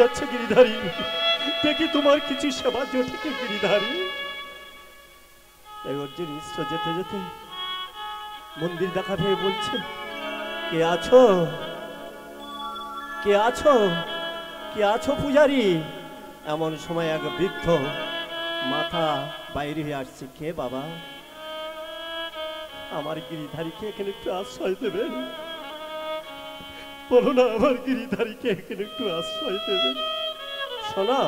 যাচ্ছে গিরিধারী, দেখি তোমার কিছু সেবা জোটে কি গিরিধারী। অর্জুন মিশ্র যেতে যেতে মন্দির দেখা পেয়ে বলছে, কে আছো, কে আছো, কে আছো পূজারী? এমন সময় এক বৃদ্ধ মাথা বাইরে হয়ে আসছে, কে বাবা? আমার গিরিধারীকে এখানে একটু আশ্রয় দেবেন, বলো না আমার গিরিধারীকে এখানে একটু আশ্রয় দেবেন। শোনো,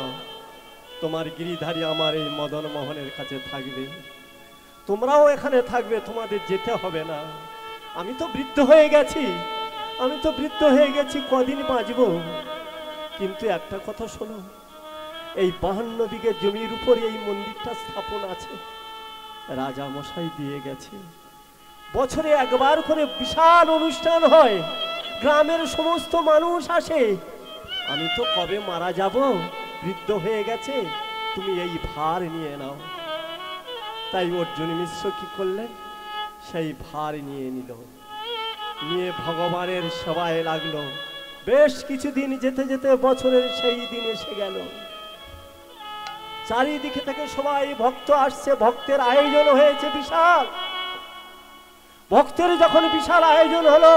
তোমার গিরিধারী আমার এই মদন মোহনের কাছে থাকবে, তোমরাও এখানে থাকবে, তোমাদের যেতে হবে না। আমি তো বৃদ্ধ হয়ে গেছি, আমি তো বৃদ্ধ হয়ে গেছি, কদিন বাঁচব। কিন্তু একটা কথা শোনো, এই 52 বিঘে জমির উপরে এই মন্দিরটা স্থাপন আছে, রাজা মশাই দিয়ে গেছে। বছরে একবার করে বিশাল অনুষ্ঠান হয়, গ্রামের সমস্ত মানুষ আসে। আমি তো কবে মারা যাব, বৃদ্ধ হয়ে গেছে, তুমি এই ভার নিয়ে নাও। তাই অর্জুন মিশ্র কি করলেন, সেই ভার নিয়ে নিল, নিয়ে ভগবানের সেবায় লাগলো। বেশ কিছুদিন যেতে যেতে বছরের সেই দিন এসে গেল। চারিদিকে থেকে সবাই ভক্ত আসছে, ভক্তের আয়োজন হয়েছে বিশাল। ভক্তের যখন বিশাল আয়োজন হলো,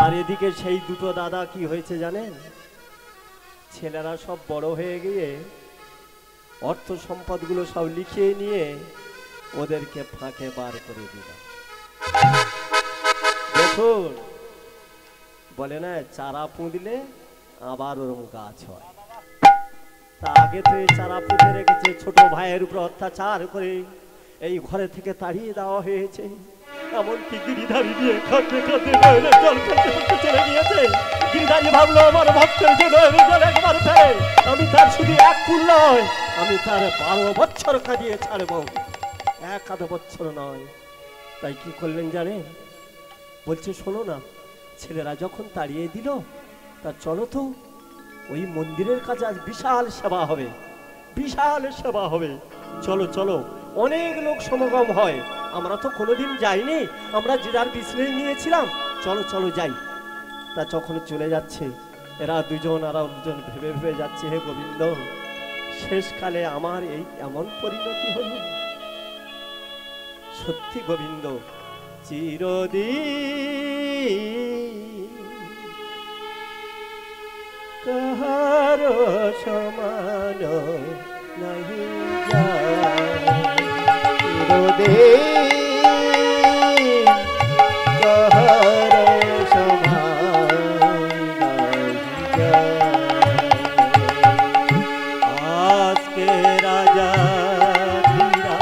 আর এদিকে সেই দুটো দাদা কি হয়েছে জানেন, ছেলেরা সব বড় হয়ে গিয়ে অর্থ সম্পদগুলো সব লিখিয়ে নিয়ে ওদেরকে ফাঁকে বার করে দিল। দেখুন, বলে না চারা পুঁতলে আবার ওরম গাছ হয়। তা আগে তো এই চারা পুঁতে রেখেছে, ছোট ভাইয়ের উপর অত্যাচার করে এই ঘরে থেকে তাড়িয়ে দেওয়া হয়েছে। এমনকি গিরিধারী নিয়ে খাতে খাতে জল খেতে খেতে চলে গিয়েছে। গিরিধারী ভাবলো আমার ভক্তের জন্য জল একবার ফেলে, আমি তার শুধু এক কুল নয়, আমি তার 12 বছর কাটিয়ে ছাড়বো, 1 বছর নয়। তাই কি করলেন জানেন, বলছে শোনো না, ছেলেরা যখন তাড়িয়ে দিল, তা চলো তো ওই মন্দিরের কাছে আজ বিশাল সেবা হবে, বিশাল সেবা হবে, চলো চলো, অনেক লোক সমাগম হয়, আমরা তো কোনোদিন যাইনি, আমরা যে যার বিছনে নিয়েছিলাম, চলো চলো যাই। তা যখন চলে যাচ্ছে, এরা দুজন আর দুজন ভেবে ভেবে যাচ্ছে, হে গোবিন্দ, শেষকালে আমার এই এমন পরিণতি হল। সত্যি গোবিন্দ, চিরদিন কাহার সমান নাহি যায়, চিরদিন কাহার সমান নাহি যায়। আজকে রাজা ধীরা,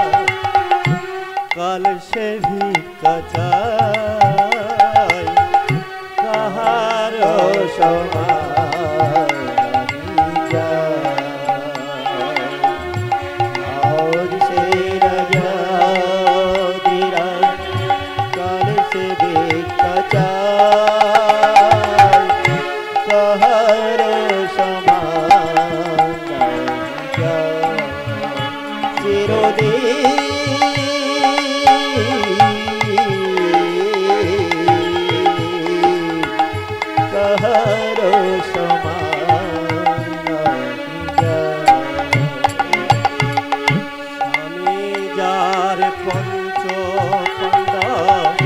কাল সে ভিক্ষা চায়, কাহার সমান নাহি যায়। और से राजा धीरा, काल से ভিক্ষা চায়, কাহার সমান নাহি যায়। চিরদিন কাহার সমান নাহি যায়। স্বামী যার পঞ্চ পাণ্ডব,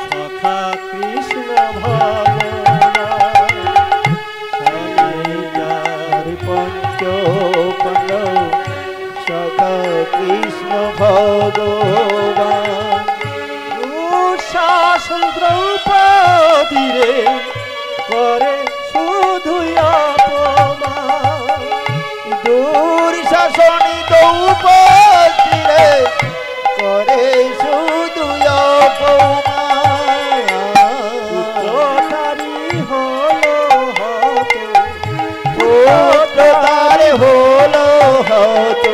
সখা কৃষ্ণ ভগবান, স্বামী যার পঞ্চ পাণ্ডব, সখা কৃষ্ণ ভগবান। দুঃশাসন দ্রৌপদীরে করে শুধু অপমান, দুঃশাসন দ্রৌপদীরে করে শুধু অপমান। পুত্রধারী হলো হত, পুত্রধারী হলো হত,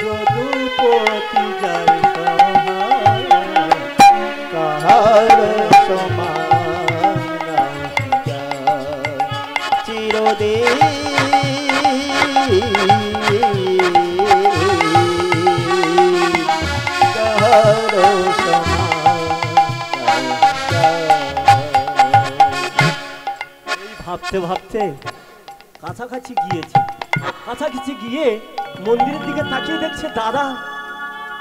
যদুপতি যার সহায়, কাহার সমান নাহি যায়। চিরদিন কাহার সমান নাহি যায়। এই ভাবতে ভাবতে কাছাকাছি গিয়েছে। কাছাকাছি গিয়ে মন্দিরের দিকে তাকিয়ে দেখছে দাদা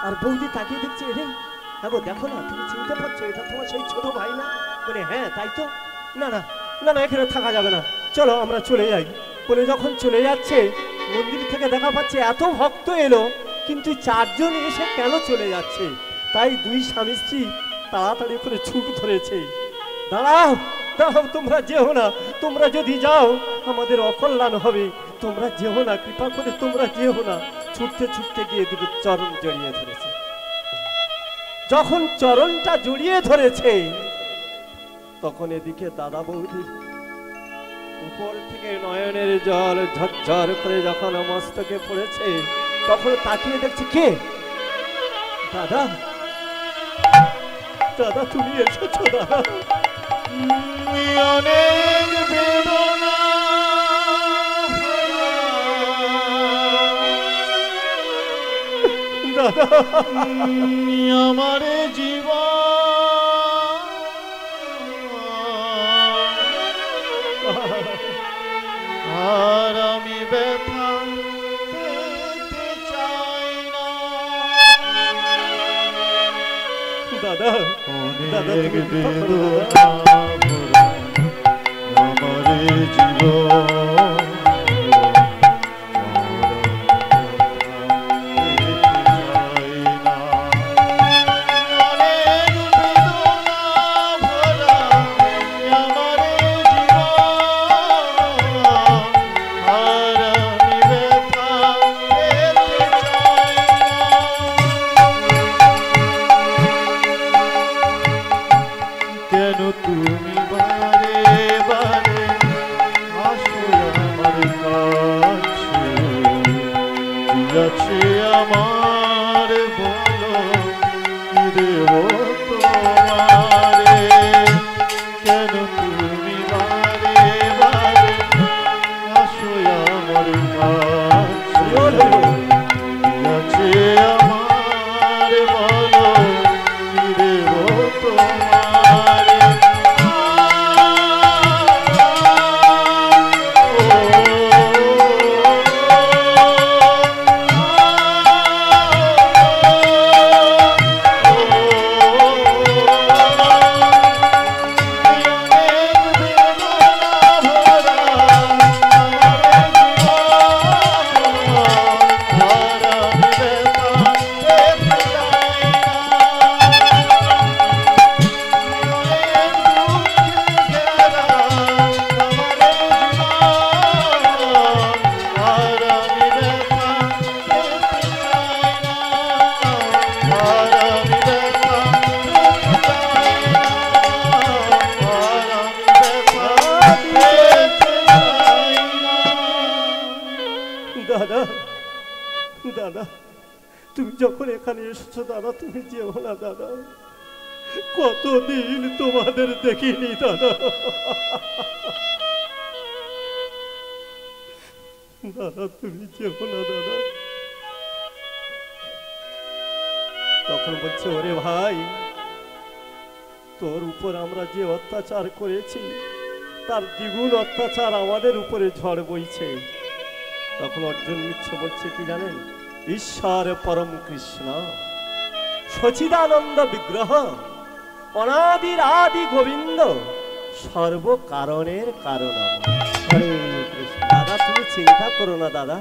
আর বৌদি তাকিয়ে দেখছে, রে হ্যাঁ গো দেখো না, তুমি চিনতে পারছো এটা তোমার সেই ছোট ভাই না? বলে হ্যাঁ তাই তো। না না না না, এখানে থাকা যাবে না, চলো আমরা চলে যাই। বলে যখন চলে যাচ্ছে মন্দির থেকে দেখা পাচ্ছে এত ভক্ত এলো, কিন্তু চারজন এসে কেন চলে যাচ্ছে? তাই দুই স্বামী স্ত্রী তাড়াতাড়ি করে ছুট ধরেছে, দাঁড়াও দাঁড়াও, তোমরা যেও না, তোমরা যদি যাও আমাদের অকল্যাণ হবে, তোমরা যেও না, কৃপা করে তোমরা যেও না। ছুটতে ছুটতে গিয়ে দুটো চরণ জড়িয়ে ধরেছে। যখন চরণটা জড়িয়ে ধরেছে তখন এদিকে দাদা বৌদি উপর থেকে নয়নের জল ঝরঝর করে যখন মস্তকে পড়েছে, তখন তাকিয়ে দেখছি কে? দাদা, দাদা তুমি এসেছো দাদা। অনেক বেদনা দাদা আমার জীবন, আর আমি ব্যথা পেতে চাই না। দাদা দাদা অনেক তুমি বেদনা আমার জীবন, কেন তুমি বারে বারে আসো আমার কাছে? কি আছে আমার বলো, কি দেব তোমারে? কেন তুমি বারে বারে আসো আমার কাছে? কি আছে আমার বলো, কি দেব তোমারে? দাদা দাদা তুমি যখন এখানে এসেছো দাদা, তুমি যেও না দাদা, কতদিন তোমাদের দেখিনি দাদা। দাদা তুমি যেও না দাদা। তখন বলছে, ওরে ভাই, তোর উপর আমরা যে অত্যাচার করেছি তার দ্বিগুণ অত্যাচার আমাদের উপরে ঝড় বইছে। তখন অর্জুন মিশ্র বলছে কি জানেন? ঈশ্বর পরম কৃষ্ণ সচিদানন্দ বিগ্রহ অনাদির আদি গোবিন্দ সর্ব কারণের কারণ। দাদা তুমি চিন্তা করো না দাদা,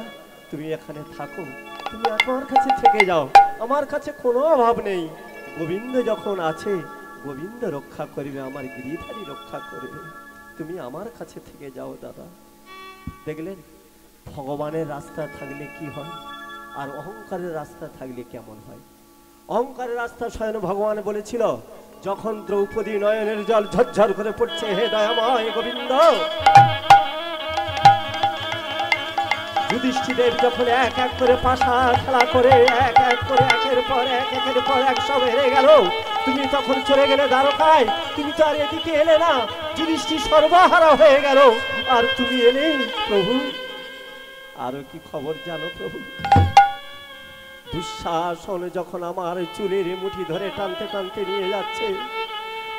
তুমি এখানে থাকো, তুমি আমার কাছে থেকে যাও, আমার কাছে কোনো অভাব নেই। গোবিন্দ যখন আছে গোবিন্দ রক্ষা করবে, আমার গিরিধারী রক্ষা করবে, তুমি আমার কাছে থেকে যাও দাদা। দেখলেন ভগবানের রাস্তা থাকলে কি হয় আর অহংকারের রাস্তা থাকলে কেমন হয়? অহংকারের রাস্তা স্বয়ং ভগবান বলেছিল, যখন দ্রৌপদী নয়নের জল ঝরঝর করে পড়ছে, হে দয়াময় গোবিন্দ, যুধিষ্ঠিরের যখন এক এক করে পাশা খেলা করে এক এক করে একের পর এক সব হেরে গেল, তুমি তখন চলে গেলে দ্বারকায়, তুমি তো আর এদিকে এলে না, যুধিষ্ঠির সর্বহারা হয়ে গেল, আর তুমি এলে প্রভু। আরো কি খবর জানো প্রভু? দুঃশাসন যখন আমার চুলের মুঠি ধরে টানতে টানতে নিয়ে যাচ্ছে,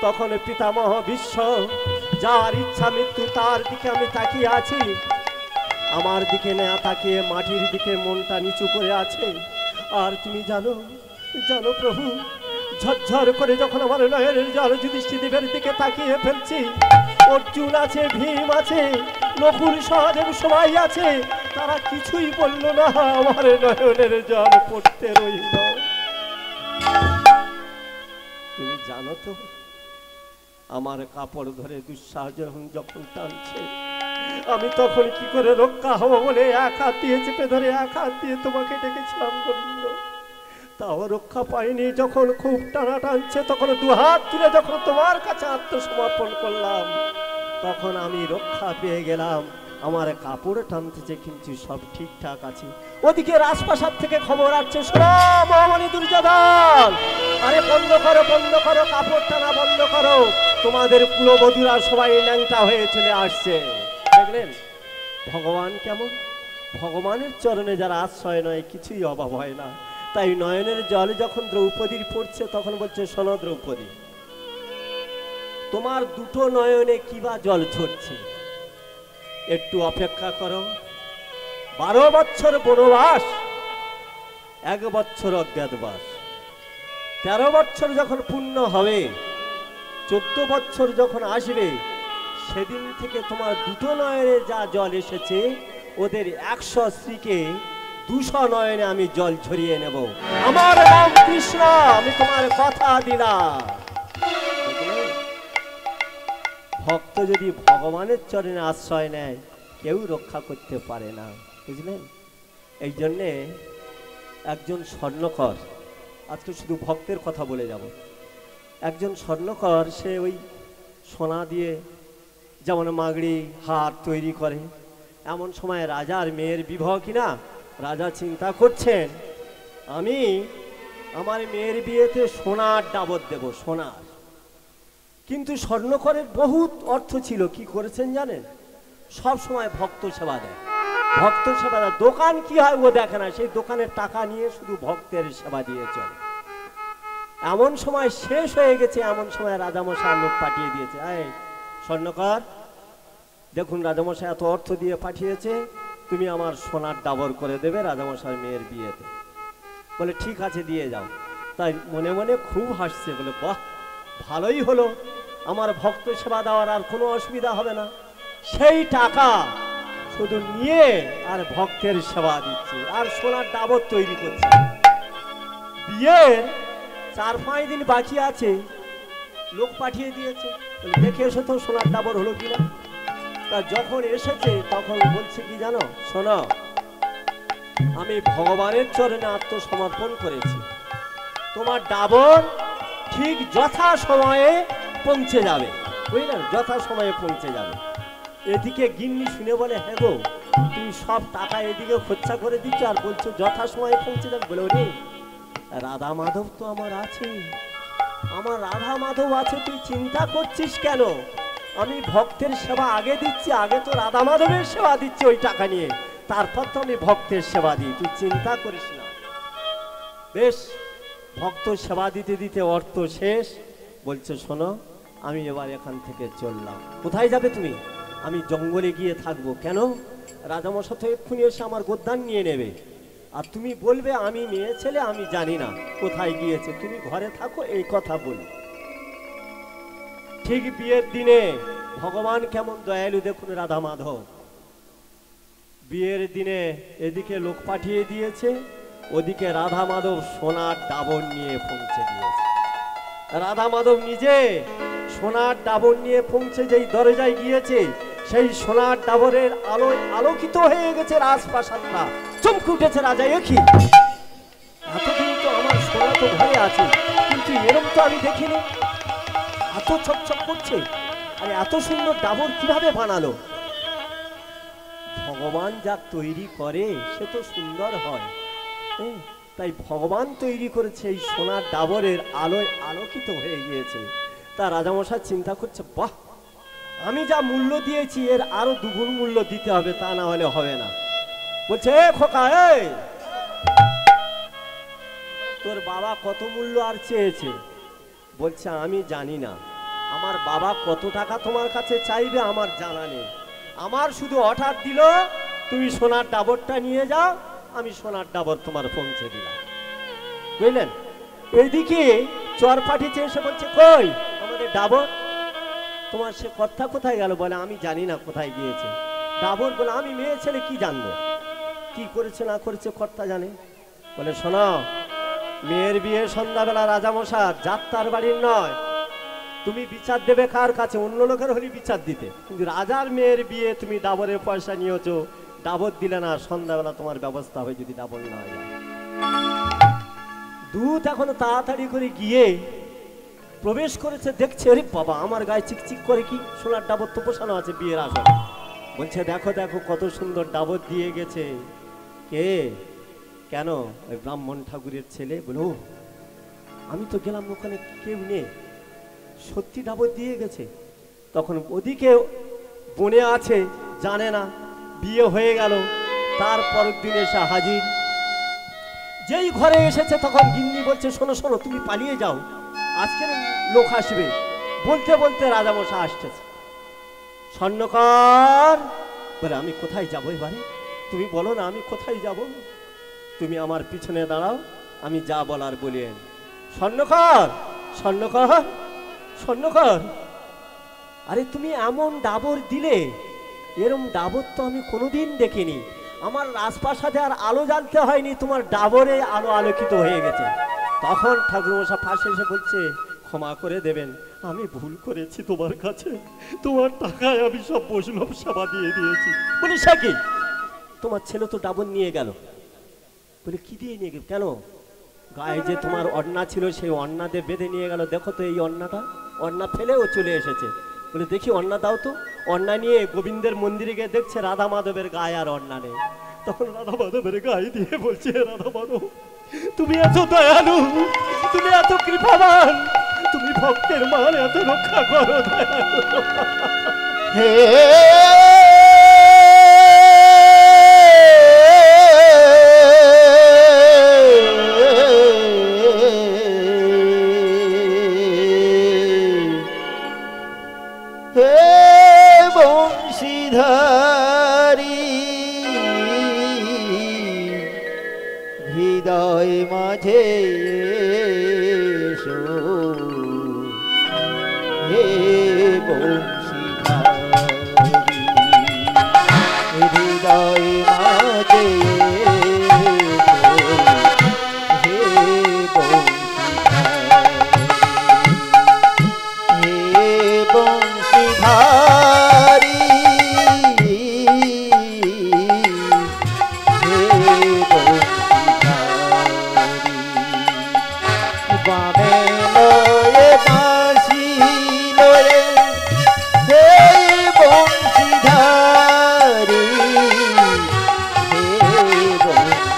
তখন পিতামহ ভীষ্ম, যার ইচ্ছা মৃত্যু, তার দিকে আমি তাকিয়ে আছি। আমার দিকে না তাকিয়ে মাটির দিকে মনটা নিচু করে আছে। আর তুমি জানো, জানো প্রভু, ঝরঝর করে যখন আমার নয়নের জল যুধিষ্ঠিরের দিকে তাকিয়ে ফেলছি, অর্জুন আছে, ভীম আছে, নকুল সহদেব সবাই আছে, তারা কিছুই বলল না, আমার নয়নের জল পড়তে রইল। তুমি জানো তো, আমার কাপড় ধরে দুঃসাহস যখন টানছে, আমি তখন কি করে রক্ষা হব বলে এক হাত দিয়ে চেপে ধরে এক হাত দিয়ে তোমাকে ডেকেছিলাম গোবিন্দ, তাও রক্ষা পাইনি। যখন খুব টানা টানছে তখন দু হাত তুলে যখন তোমার কাছে আত্মসমর্পণ করলাম, তখন আমি রক্ষা পেয়ে গেলাম। আমার কাপড় টানতেছে কিন্তু সব ঠিকঠাক আছে। ওদিকে রাজপ্রাসাদ থেকে খবর আসছে, মহামণি দুর্যোধন, আরে বন্ধ করো, বন্ধ করো, কাপড় টানা বন্ধ করো, তোমাদের কুলবধূরা সবাই ন্যাংটা হয়ে চলে আসছে। দেখলেন ভগবান কেমন? ভগবানের চরণে যারা আশ্রয় নয় কিছুই অভাব হয় না। তাই নয়নের জল যখন দ্রৌপদীর পড়ছে তখন বলছে, শোনো দ্রৌপদী, তোমার দুটো নয়নে কিবা জল ছড়ছে, একটু অপেক্ষা করো। 12 বছর বনবাস, 1 বছর অজ্ঞাতবাস, 13 বছর যখন পূর্ণ হবে, 14 বছর যখন আসবে, সেদিন থেকে তোমার দুটো নয়নে যা জল এসেছে, ওদের 100 স্ত্রীকে 200 নয়নে আমি জল ঝরিয়ে নেব। আমার নাম কৃষ্ণ, আমি তোমার কথা দিলাম। ভক্ত যদি ভগবানের চরণে আশ্রয় নেয়, কেউ রক্ষা করতে পারে না, বুঝলেন? এই জন্যে একজন স্বর্ণকর, আজকে শুধু ভক্তের কথা বলে যাব। একজন স্বর্ণকর, সে ওই সোনা দিয়ে যেমন মাগড়ি হার তৈরি করে, এমন সময় রাজার মেয়ের বিবাহ কিনা, রাজা চিন্তা করছেন, আমি আমার মেয়ের বিয়েতে সোনার ডাবর দেব, সোনার। কিন্তু স্বর্ণকরের বহুত অর্থ ছিল, কি করেছেন জানেন? সব সময় ভক্ত সেবা দেয়, ভক্ত সেবা দেয়। দোকান কি হয় ও দেখে না, সেই দোকানের টাকা নিয়ে শুধু ভক্তের সেবা দিয়ে চলে। এমন সময় শেষ হয়ে গেছে, এমন সময় রাজামশাই লোক পাঠিয়ে দিয়েছে, এই স্বর্ণকর, দেখুন রাজামশাই এত অর্থ দিয়ে পাঠিয়েছে, তুমি আমার সোনার ডাবর করে দেবে রাজামশাই মেয়ের বিয়েতে। বলে ঠিক আছে, দিয়ে যাও। তাই মনে মনে খুব হাসছে, বলে বাহ, ভালোই হলো, আমার ভক্ত সেবা দেওয়ার আর কোনো অসুবিধা হবে না। সেই টাকা শুধু নিয়ে আর ভক্তের সেবা দিচ্ছে, আর সোনার ডাবর তৈরি করছে। বিয়ের 4-5 দিন বাকি আছে, লোক পাঠিয়ে দিয়েছে, দেখে এসো তো সোনার ডাবর হলো কিনা। তা যখন এসেছে তখন বলছে কি জানো, শোনো, আমি ভগবানের চরণে আত্মসমর্পণ করেছি, তোমার ডাবর ঠিক যথা সময়ে পৌঁছে যাবে, বুঝলেন? যথা সময়ে পৌঁছে যাবে। এদিকে গিন্নি শুনে বলে, হ্যাঁ গো, তুমি সব টাকা এদিকে খরচা করে দিচ্ছ আর বলছো যথা সময়ে পৌঁছে যাবে। বলে, ওরে রাধা মাধব তো আমার আছে, আমার রাধা মাধব আছে, তুই চিন্তা করছিস কেন? আমি ভক্তের সেবা আগে দিচ্ছি, আগে তো রাধা মাধবের সেবা দিচ্ছি ওই টাকা নিয়ে, তারপর তো আমি ভক্তের সেবা দিই, তুই চিন্তা করিস না। বেশ, ভক্ত সেবা দিতে দিতে অর্থ শেষ, বলছে শোনো, আমি এবার এখান থেকে চললাম। কোথায় যাবে তুমি? আমি জঙ্গলে গিয়ে থাকবো। কেন? রাজামশাই তো এক্ষুনি এসে আমার গোদান নিয়ে নেবে, আর তুমি বলবে আমি মেয়ে ছেলে, আমি জানি না কোথায় গিয়েছে, তুমি ঘরে থাকো, এই কথা বলি। ঠিক বিয়ের দিনে ভগবান কেমন দয়ালু দেখুন, রাধা মাধব বিয়ের দিনে এদিকে লোক পাঠিয়ে দিয়েছে, ওদিকে রাধা মাধব সোনার ডাবর নিয়ে পৌঁছে দিয়েছে। রাধা মাধব নিজে সোনার ডাবর নিয়ে পৌঁছে যেই দরজায় গিয়েছে, সেই সোনার ডাবরের আলোয় আলোকিত হয়ে গেছে রাজপ্রাসাদটা। চমকে উঠেছে রাজা, একই এতদিন তো আমার সোনা তো ঘরে আছে, কিন্তু এরকম তো আমি দেখিনি, এত চকচক করছে, আর এত সুন্দর ডাবর কিভাবে বানালো? ভগবান যা তৈরি করে সে তো সুন্দর হয়, তাই ভগবান তৈরি করেছে, এই সোনার ডাবরের আলোয় আলোকিত হয়ে গিয়েছে। তা রাজামশাই চিন্তা করছে, বাহ, আমি যা মূল্য দিয়েছি এর আরো 2 গুণ মূল্য দিতে হবে, তা না হলে হবে না। বলছে, এ খোকা, তোর বাবা কত মূল্য আর চেয়েছে? বলছে, আমি জানি না, আমার বাবা কত টাকা তোমার কাছে চাইবে আমার জানা নেই, আমার শুধু অর্ডার দিল তুমি সোনার ডাবরটা নিয়ে যাও, আমি সোনার ডাবর তোমার পৌঁছে দিলাম, বুঝলেন? এইদিকে চর পাঠিয়েছে, এসে বলছে কই আমাদের ডাবর? তোমার সে কথা কোথায় গেল? বলে আমি জানি না কোথায় গিয়েছে। ডাবর বলে আমি মেয়ে ছেলে কি জানবো, কি করেছে না করেছে কর্তা জানে। বলে শোনো, মেয়ের বিয়ে সন্ধ্যাবেলা রাজামশার, যাত্রার বাড়ির নয়। তুমি বিচার দেবে কার কাছে? অন্য লোকের হলে বিচার দিতে, কিন্তু রাজার মেয়ের বিয়ে তুমি ডাবরের পয়সা নিয়েছো, ডাবর দিলে না, সন্ধ্যাবেলা তোমার ব্যবস্থা হবে যদি ডাবর না হয়। দূত এখন তাড়াতাড়ি করে গিয়ে প্রবেশ করেছে, দেখছে আরে বাবা আমার গায়ে চিকচিক করে কি, সোনার ডাবর তো বসানো আছে বিয়ের আসরে। বলছে দেখো দেখো কত সুন্দর ডাবর দিয়ে গেছে। কে? কেন? ওই ব্রাহ্মণ ঠাকুরের ছেলে। বলো আমি তো গেলাম ওখানে কেউ নেই, সত্যি ডাবর দিয়ে গেছে। তখন ওদিকে বনে আছে, জানে না, বিয়ে হয়ে গেল। তারপরের দিন এসে হাজির, যেই ঘরে এসেছে তখন গিন্নি বলছে শোনো শোনো তুমি পালিয়ে যাও, আজকের লোক আসবে। বলতে বলতে রাজামশাই আসতেছে। স্বর্ণকার বলে আমি কোথায় যাবো এবারে? তুমি বলো না আমি কোথায় যাব? তুমি আমার পিছনে দাঁড়াও, আমি যা বলার বলেন। স্বর্ণকার, স্বর্ণকার, স্বর্ণকার, আরে তুমি এমন ডাবর দিলে, এরম ডাবর তো আমি কোনোদিন দেখিনি। আমার রাজপ্রাসাদে আর আলো জ্বালতে হয়নি, তোমার ডাবরে আলো আলোকিত হয়ে গেছে। তখন ঠাকুরমশাই পাশে এসে বলছে ক্ষমা করে দেবেন, আমি ভুল করেছি তোমার কাছে, তোমার টাকায় আমি সব বৈষ্ণব সেবা দিয়ে দিয়েছি। বলি সে কি? তোমার ছেলে তো ডাবর নিয়ে গেল। বলে কি দিয়ে নিয়ে গেল? কেন? গায়ে যে তোমার অন্না ছিল সেই অন্না দিয়ে বেঁধে নিয়ে গেল। দেখো তো এই অন্নাটা, অন্না ফেলেও চলে এসেছে। বলে দেখি অন্না দাও তো। অন্না নিয়ে গোবিন্দের মন্দিরে গিয়ে দেখছে রাধা মাধবের গায়ে আর অন্না নেই। তখন রাধা মাধবের গায়ে দিয়ে বলছে রাধা মাধব তুমি এত দয়ালু, তুমি এত কৃপাবান, তুমি ভক্তের মান এত রক্ষা করো দয়ালু। হে বংশীধারী হৃদয় মাঝে এসো, হে বংশীধারী হৃদয় মাঝে এসো, হে বংশীধারী, হে বংশীধারী, বামে লয়ে বাঁশি লয়ে, হে বংশীধারী, হে বংশীধারী,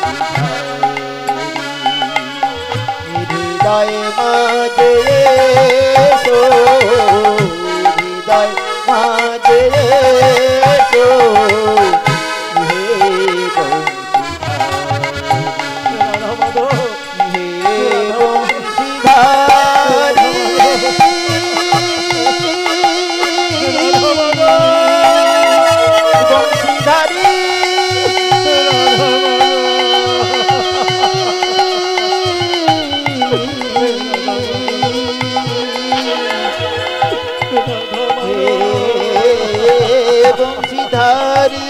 হৃদয় মাঝে এসো, হৃদয় মাঝে এসো, হে বংশীধারী, হে বংশীধারী, বংশীধারী, বংশীধারী।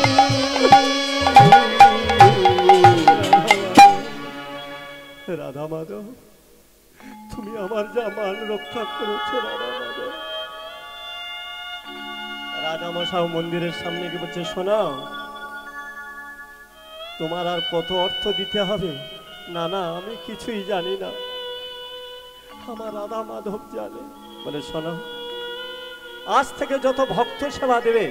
রাধা মাধব তুমি আমার যা মান রক্ষা করেছো রাধা মাধব। রাজামশাই মন্দিরের সামনে গিয়ে বলছে শোনো তোমার আর কত অর্থ দিতে হবে? না না আমি কিছুই জানি না, আমার রাধা মাধব জানে। বলে শোনো আজ থেকে যত ভক্ত সেবা দেবে,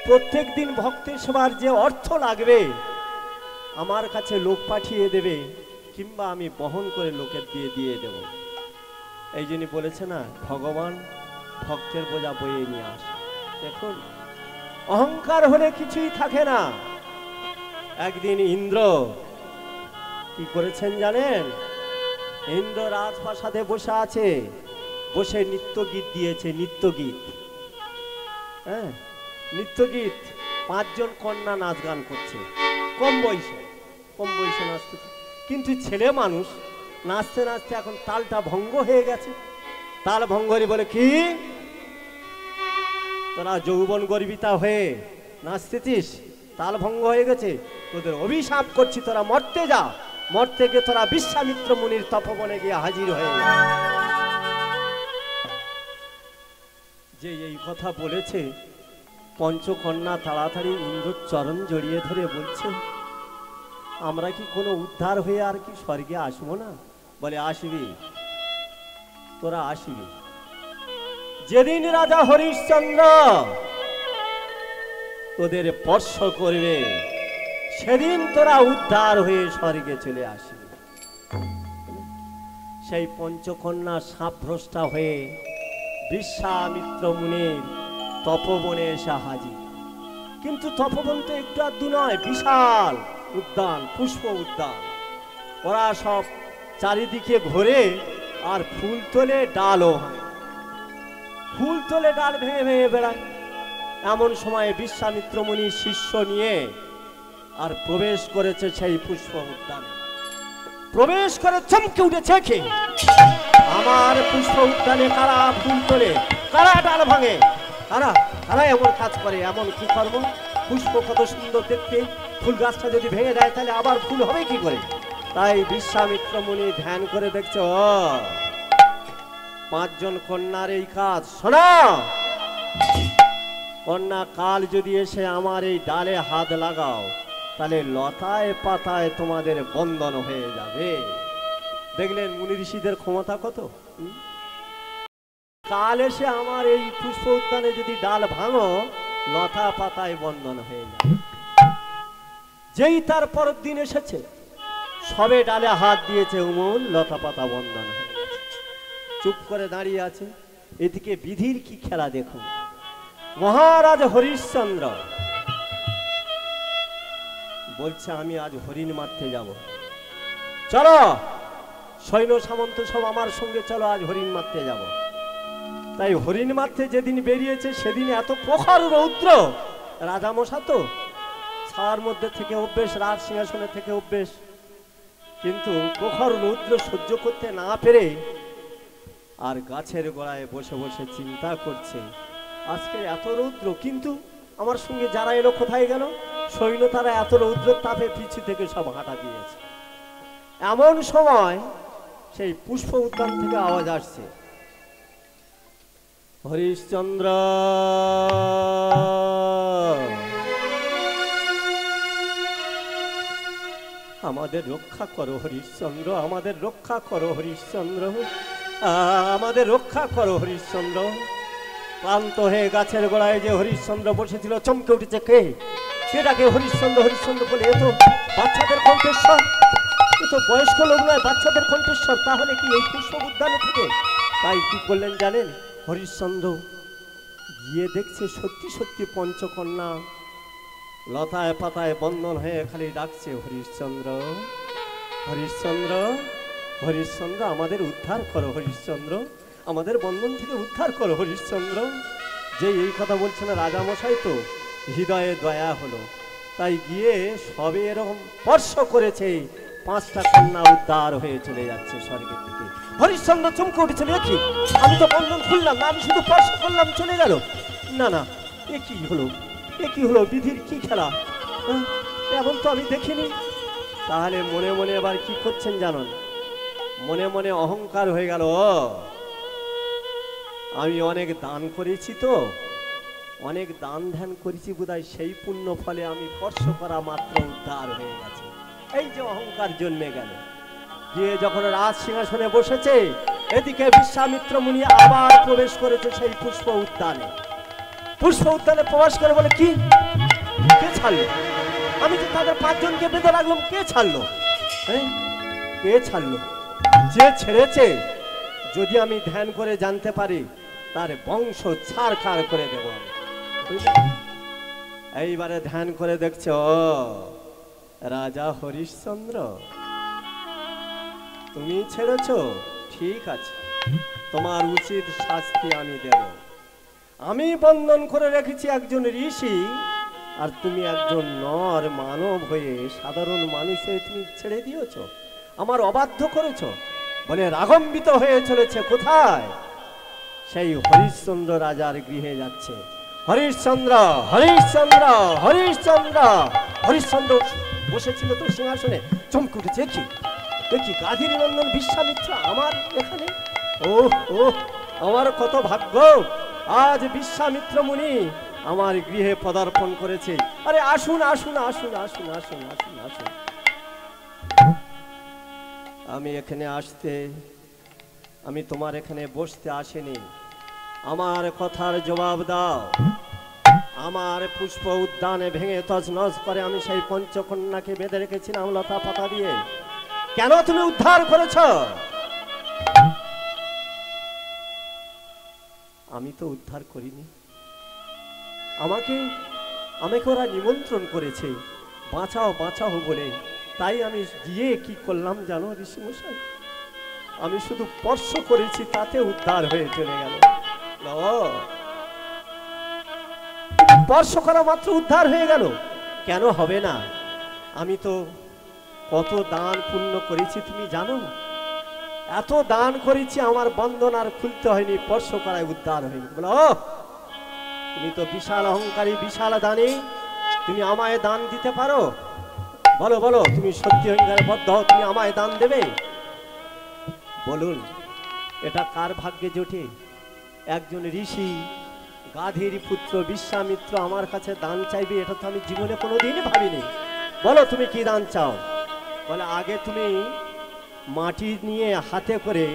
প্রত্যেক দিন ভক্তের সেবার যে অর্থ লাগবে আমার কাছে লোক পাঠিয়ে দেবে, কিংবা আমি বহন করে লোকের দিয়ে দিয়ে দেব। এই জন্য বলেছে না ভগবান ভক্তের বোঝা বয়ে নিয়ে আসে। দেখুন অহংকার হলে কিছুই থাকে না। একদিন ইন্দ্র কি করেছেন জানেন? ইন্দ্র রাজপ্রাসাদে বসে আছে, বসে নৃত্য গীত দিয়েছে, নৃত্য গীত। হ্যাঁ নৃত্য গীত 5 জন কন্যা নাচ গান করছে, কম বয়সে নাচতে। কিন্তু ছেলে মানুষ নাচতে নাচতে এখন তালটা ভঙ্গ হয়ে গেছে। তাল ভঙ্গরি বলে, কি তোরা যৌবন গর্বিতা হয়ে নাচতেছিস, তাল ভঙ্গ হয়ে গেছে, তোদের অভিশাপ করছি, তোরা মরতে যা। মরতে গিয়ে তোরা বিশ্বামিত্র মুনির তপবনে গিয়ে হাজির হয়ে যা। যে এই কথা বলেছে, পঞ্চকন্যা তাড়াতাড়ি ইন্দ্রর চরণ জড়িয়ে ধরে বলছে, আমরা কি কোনো উদ্ধার হয়ে আর কি স্বর্গে আসবো না? বলে, আসবি, তোরা আসবি। যেদিন রাজা হরিশ্চন্দ্র তোদের স্পর্শ করবে, সেদিন তোরা উদ্ধার হয়ে স্বর্গে চলে আসবি। সেই পঞ্চকন্যা সাপভ্রষ্টা হয়ে বিশ্বামিত্র মুনির তপবনে এসে হাজির। কিন্তু তপবন তো একটু আধটু নয়, বিশাল উদ্যান, পুষ্প উদ্যান। ওরা সব চারিদিকে ঘোরে আর ফুল তোলে, ডালও ভাঙে, ফুল তোলে ডাল ভেঙে ভেঙে বেড়ায়। এমন সময় বিশ্বামিত্র মুনি শিষ্য নিয়ে আর প্রবেশ করেছে সেই পুষ্প উদ্যানে। প্রবেশ করে চমকে উঠেছে, কে আমার পুষ্প উদ্যানে কারা ফুল তোলে, কারা ডাল ভাঙে, কারা কারা এমন কাজ করে, এমন কি কর্ম? পুষ্প কত সুন্দর দেখতে, ফুল গাছটা যদি ভেঙে দেয় তাহলে আবার ফুল হবে কি করে? তাই বিশ্বামিত্র মুনি ধ্যান করে দেখছে, 5 জন কন্যার এই কাজ। শোনা, কন্যা কাল যদি এসে আমার এই ডালে হাত লাগাও, তাহলে লতায় পাতায় তোমাদের বন্ধন হয়ে যাবে। দেখলেন মুনি ঋষিদের ক্ষমতা কত? কাল এসে আমার এই পুষ্প উদ্যানে যদি ডাল ভাঙো, লতা পাতায় বন্ধন হয়ে যাবে। যেই তার পরের দিন এসেছে, সবে ডালে হাত দিয়েছে, উমল লতা পাতা বন্ধন হয়ে গেছে। চুপ করে দাঁড়িয়ে আছে। এদিকে বিধির কি খেলা দেখুন। মহারাজ হরিশ্চন্দ্র বলছে, আমি আজ হরিণ মারতে যাব, চলো সৈন্য সামন্ত সব আমার সঙ্গে চলো, আজ হরিণ মারতে যাব। তাই হরিণ মারতে যেদিন বেরিয়েছে, সেদিন এত প্রখর রৌদ্র। রাজামশা তো ছায়ার মধ্যে থেকে অভ্যেস, রাজ সিংহাসনে থেকে অভ্যেস, কিন্তু প্রখর রৌদ্র সহ্য করতে না পেরে আর গাছের গোড়ায় বসে বসে চিন্তা করছে, আজকে এত রৌদ্র, কিন্তু আমার সঙ্গে যারা এলো কোথায় গেল? সৈন্য তারা এত রৌদ্র তাপে পিছু থেকে সব হাঁটা দিয়েছে। এমন সময় সেই পুষ্প উদ্যান থেকে আওয়াজ আসছে, হরিশ্চন্দ্র আমাদের রক্ষা করো, হরিশ্চন্দ্র আমাদের রক্ষা করো, হরিশ্চন্দ্র আমাদের রক্ষা করো, হরিশ্চন্দ্র। ক্লান্ত হয়ে গাছের গোড়ায় যে হরিশ্চন্দ্র বসেছিল, চমকে উঠেছে, কে সেটাকে হরিশ্চন্দ্র হরিশ্চন্দ্র বলে, এ তো বাচ্চাদের কণ্ঠস্বর, এ তো বয়স্ক লোক নয়, বাচ্চাদের কণ্ঠস্বর। তাহলে কি এই পুষ্প উদ্যানে থেকে? তাই কি করলেন জানেন? হরিশ্চন্দ্র গিয়ে দেখছে সত্যি সত্যি পঞ্চকন্যা লতায় পাতায় বন্ধন হয়ে খালি ডাকছে, হরিশ্চন্দ্র হরিশ্চন্দ্র হরিশ্চন্দ্র আমাদের উদ্ধার করো, হরিশ্চন্দ্র আমাদের বন্ধন থেকে উদ্ধার করো, হরিশ্চন্দ্র। যে এই কথা বলছে না, রাজামশাই তো হৃদয়ে দয়া হলো, তাই গিয়ে সবে এরকম স্পর্শ করেছে, 5টা কন্যা উদ্ধার হয়ে চলে যাচ্ছে স্বর্গের দিকে। হরিশ্চন্দ্র চমকে উঠেছিল, কি আমি তো বন্ধন খুললাম না, আমি শুধু স্পর্শ করলাম, চলে গেল। না না, এ কি হলো, এ কি হলো, বিধির কি খেলা, এমন তো আমি দেখিনি। তাহলে মনে মনে আবার কি করছেন জানেন? মনে মনে অহংকার হয়ে গেল, আমি অনেক দান করেছি, তো অনেক দান ধ্যান করেছি বোধহয়, সেই পুণ্য ফলে আমি স্পর্শ করা মাত্র উদ্ধার হয়ে গেছে। এই যে অহংকার জন্মে গেল। গিয়ে যখন রাজ সিংহাসনে বসেছে, এদিকে বিশ্বামিত্র মুনি আবার প্রবেশ করেছে সেই পুষ্প উদ্যানে। পুষ্প উদ্যানে প্রবেশ করে বলে, কি কে ছাড়লো? আমি তো তাদের 5 জনকে বেঁধে রাখলাম, কে ছাড়লো? কে ছাড়লো? যে ছেড়েছে, যদি আমি ধ্যান করে জানতে পারি, তার বংশ ছাড়খাড় করে দেব আমি। এইবারে ধ্যান করে দেখছো, রাজা হরিশ্চন্দ্র তুমি ছেড়েছো, ঠিক আছে, তোমার উচিত শাস্তি আমি দেব। আমি বন্ধন করে রেখেছি একজন ঋষি, আর তুমি একজন নর মানব হয়ে সাধারণ মানুষ হয়ে তুমি ছেড়ে দিয়েছ, আমার অবাধ্য করেছ বলে রাগম্বিত হয়ে চলেছে। কোথায়? সেই হরিশ্চন্দ্র রাজার গৃহে যাচ্ছে। হরিশ্চন্দ্র, হরিশ্চন্দ্র, হরিশ্চন্দ্র। হরিশ্চন্দ্র বসেছিল তো সিংহাসনে, চমকে উঠেছে। কি দেখি গাধীর নন্দন বিশ্বামিত্র আমার এখানে। ও ও আমার কত ভাগ্য, আজ বিশ্বামিত্র মুনি আমার গৃহে পদার্পণ করেছে। আরে আসুন আসুন আসুন আসুন আসুন আসুন আসুন। আমি এখানে আসতে, আমি তোমার এখানে বসতে আসিনি। আমার কথার জবাব দাও। আমার পুষ্প উদ্যানে ভেঙে তছনছ করে আমি সেই পঞ্চকন্যাকে বেঁধে রেখেছিলাম লতা পাতা দিয়ে, কেন তুমি উদ্ধার করেছ? আমি তো উদ্ধার করিনি। আমাকে ওরা নিমন্ত্রণ করেছে বাঁচাও বাঁচাও বলে, তাই আমি গিয়ে কি করলাম জানো ঋষিমশাই? আমি শুধু স্পর্শ করেছি, তাতে উদ্ধার হয়ে চলে গেল। স্পর্শ করা মাত্র উদ্ধার হয়ে গেল? কেন হবে না? আমি তো কত দান পুণ্য করেছি তুমি জানো? এত দান করেছি, আমার বন্ধন আর খুলতে হয়নি, স্পর্শ করায় উদ্ধার হয়নি। বলো তুমি তো বিশাল অহংকারী, বিশাল দানী, তুমি আমায় দান দিতে পারো? বলো বলো, তুমি সত্যি অহংকারে বদ্ধ, তুমি আমায় দান দেবে? বলুন, এটা কার ভাগ্যে জোটে? একজন ঋষি গাধীর পুত্র বিশ্বামিত্র আমার কাছে দান চাইবে, এটা তো আমি জীবনে কোনোদিনই ভাবিনি। বলো তুমি কি দান চাও? বলে আগে তুমি মাটি নিয়ে হাতে করে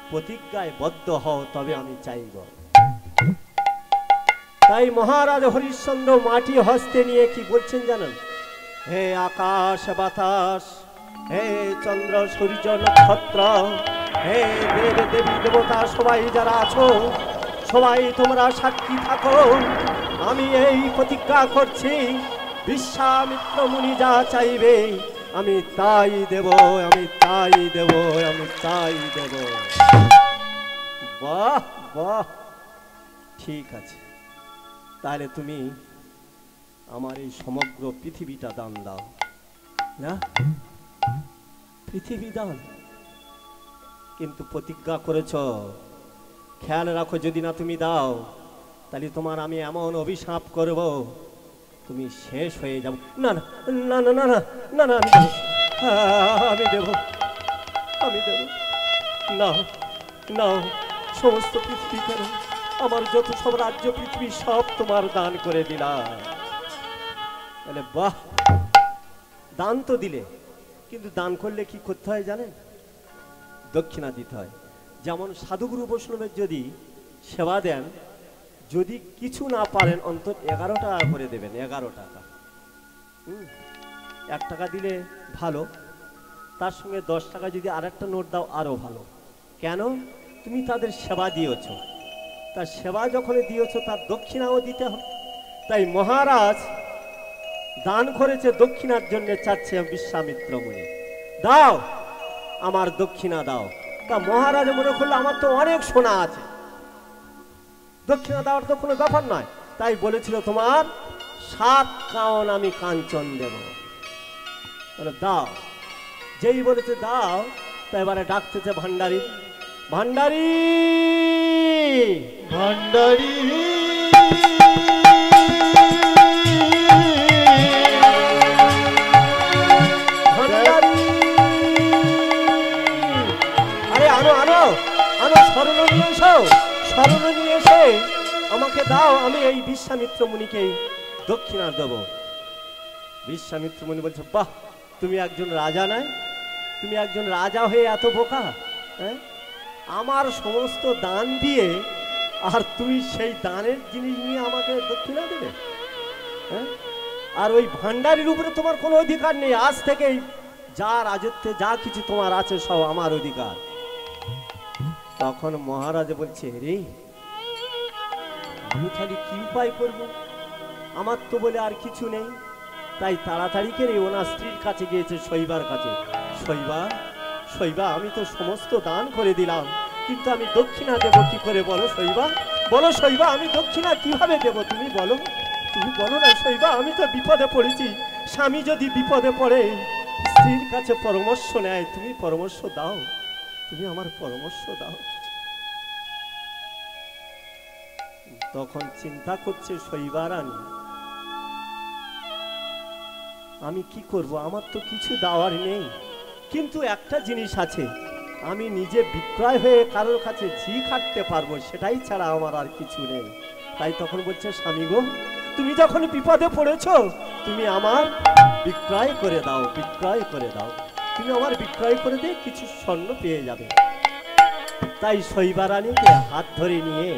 প্রতিজ্ঞায় বদ্ধ হও, তবে আমি চাইব। তাই মহারাজ হরিশ্চন্দ্র মাটি হস্তে নিয়ে কি বলছেন জানেন? হে আকাশ বাতাস, হে চন্দ্র সূর্য নক্ষত্র, হে দেব দেবী দেবতা সবাই যারা আছো, সবাই তোমরা সাক্ষী থাকো। আমি এই প্রতিজ্ঞা করছি, বিশ্বামিত্র মুনি যা চাইবে আমি তাই দেব, আমি তাই দেব, আমি তাই দেব। বাহ বাহ, ঠিক আছে, তাহলে তুমি আমার এই সমগ্র পৃথিবীটা দান দাও। না, পৃথিবী দান? কিন্তু প্রতিজ্ঞা করেছ, খেয়াল রাখো, যদি না তুমি দাও তাহলে তোমার আমি এমন অভিশাপ করব, তুমি শেষ হয়ে যাও। না না না না না না না, আমি দেব, আমি দেব। না না, সমস্ত পৃথিবী কেন, আমার যত সব রাজ্য পৃথিবী সব তোমার দান করে দিলাম। বলে বাহ, দান তো দিলে, কিন্তু দান করলে কি করতে হয় জানেন? দক্ষিণা দিতে হয়। যেমন সাধুগুরু বৈষ্ণবের যদি সেবা দেন, যদি কিছু না পারেন অন্তত 11 টাকা করে দেবেন। 11 টাকা, 1 টাকা দিলে ভালো, তার সঙ্গে 10 টাকা যদি আরেকটা নোট দাও আরো ভালো। কেন? তুমি তাদের সেবা দিয়েছ, তার সেবা যখন দিয়েছ তার দক্ষিণাও দিতে হবে। তাই মহারাজ দান করেছে, দক্ষিণার জন্য চাচ্ছে বিশ্বামিত্র মুনি, দাও আমার দক্ষিণা দাও। তা মহারাজ মনে করলো আমার তো অনেক সোনা আছে, দক্ষিণা দেওয়ার তো কোনো ব্যাপার নয়। তাই বলেছিল তোমার 7 কাউন আমি কাঞ্চন দেব। বলে দাও। যেই বলেছে দাও, তাই এবারে ডাকতেছে ভান্ডারী, ভান্ডারী ভান্ডারী ভান্ডারী, আরে আনো আনো আনো, স্মরণ নিয়ে এসো, স্মরণ নিয়ে এসে আমাকে দাও, আমি এই বিশ্বামিত্র মুনিকে দক্ষিণা দেব। বিশ্বামিত্র মুনি বলছে, বাহ, তুমি একজন রাজা নয়? তুমি একজন রাজা হয়ে এত বোকা? হ্যাঁ, আমার সমস্ত দান দিয়ে আর তুমি সেই দানের জিনিস নিয়ে আমাকে দক্ষিণা দেবে? হ্যাঁ, আর ওই ভান্ডারির উপরে তোমার কোনো অধিকার নেই। আজ থেকেই যা রাজত্বে যা কিছু তোমার আছে সব আমার অধিকার। তখন মহারাজ বলছে, রে আমি খালি কি উপায় করব, আমার তো বলে আর কিছু নেই। তাই তাড়াতাড়ি করে ওনার স্ত্রীর কাছে গিয়েছে, শৈবার কাছে। শৈবা, শৈবা, আমি তো সমস্ত দান করে দিলাম, কিন্তু আমি দক্ষিণা দেব কি করে বলো শৈবা? বলো শৈবা, আমি দক্ষিণা কিভাবে দেব তুমি বলো? তুমি বলো না শৈবা, আমি তো বিপদে পড়েছি। স্বামী যদি বিপদে পড়ে স্ত্রীর কাছে পরামর্শ নেয়, তুমি পরামর্শ দাও, তুমি আমার পরামর্শ দাও। তখন চিন্তা করছে শৈবা রানী, আমি কি করব, আমার তো কিছু দেওয়ার নেই, কিন্তু একটা জিনিস আছে, আমি নিজে বিক্রয় হয়ে কারোর কাছে ঝি খাটতে পারবো, সেটাই ছাড়া আমার আর কিছু নেই। তাই তখন বলছে, স্বামী গো, তুমি যখন বিপদে পড়েছো, তুমি আমার বিক্রয় করে দাও, বিক্রয় করে দাও, তুমি আমার বিক্রয় করে দিয়ে কিছু স্বর্ণ পেয়ে যাবে। তাই শৈবা রানীকে হাত ধরে নিয়ে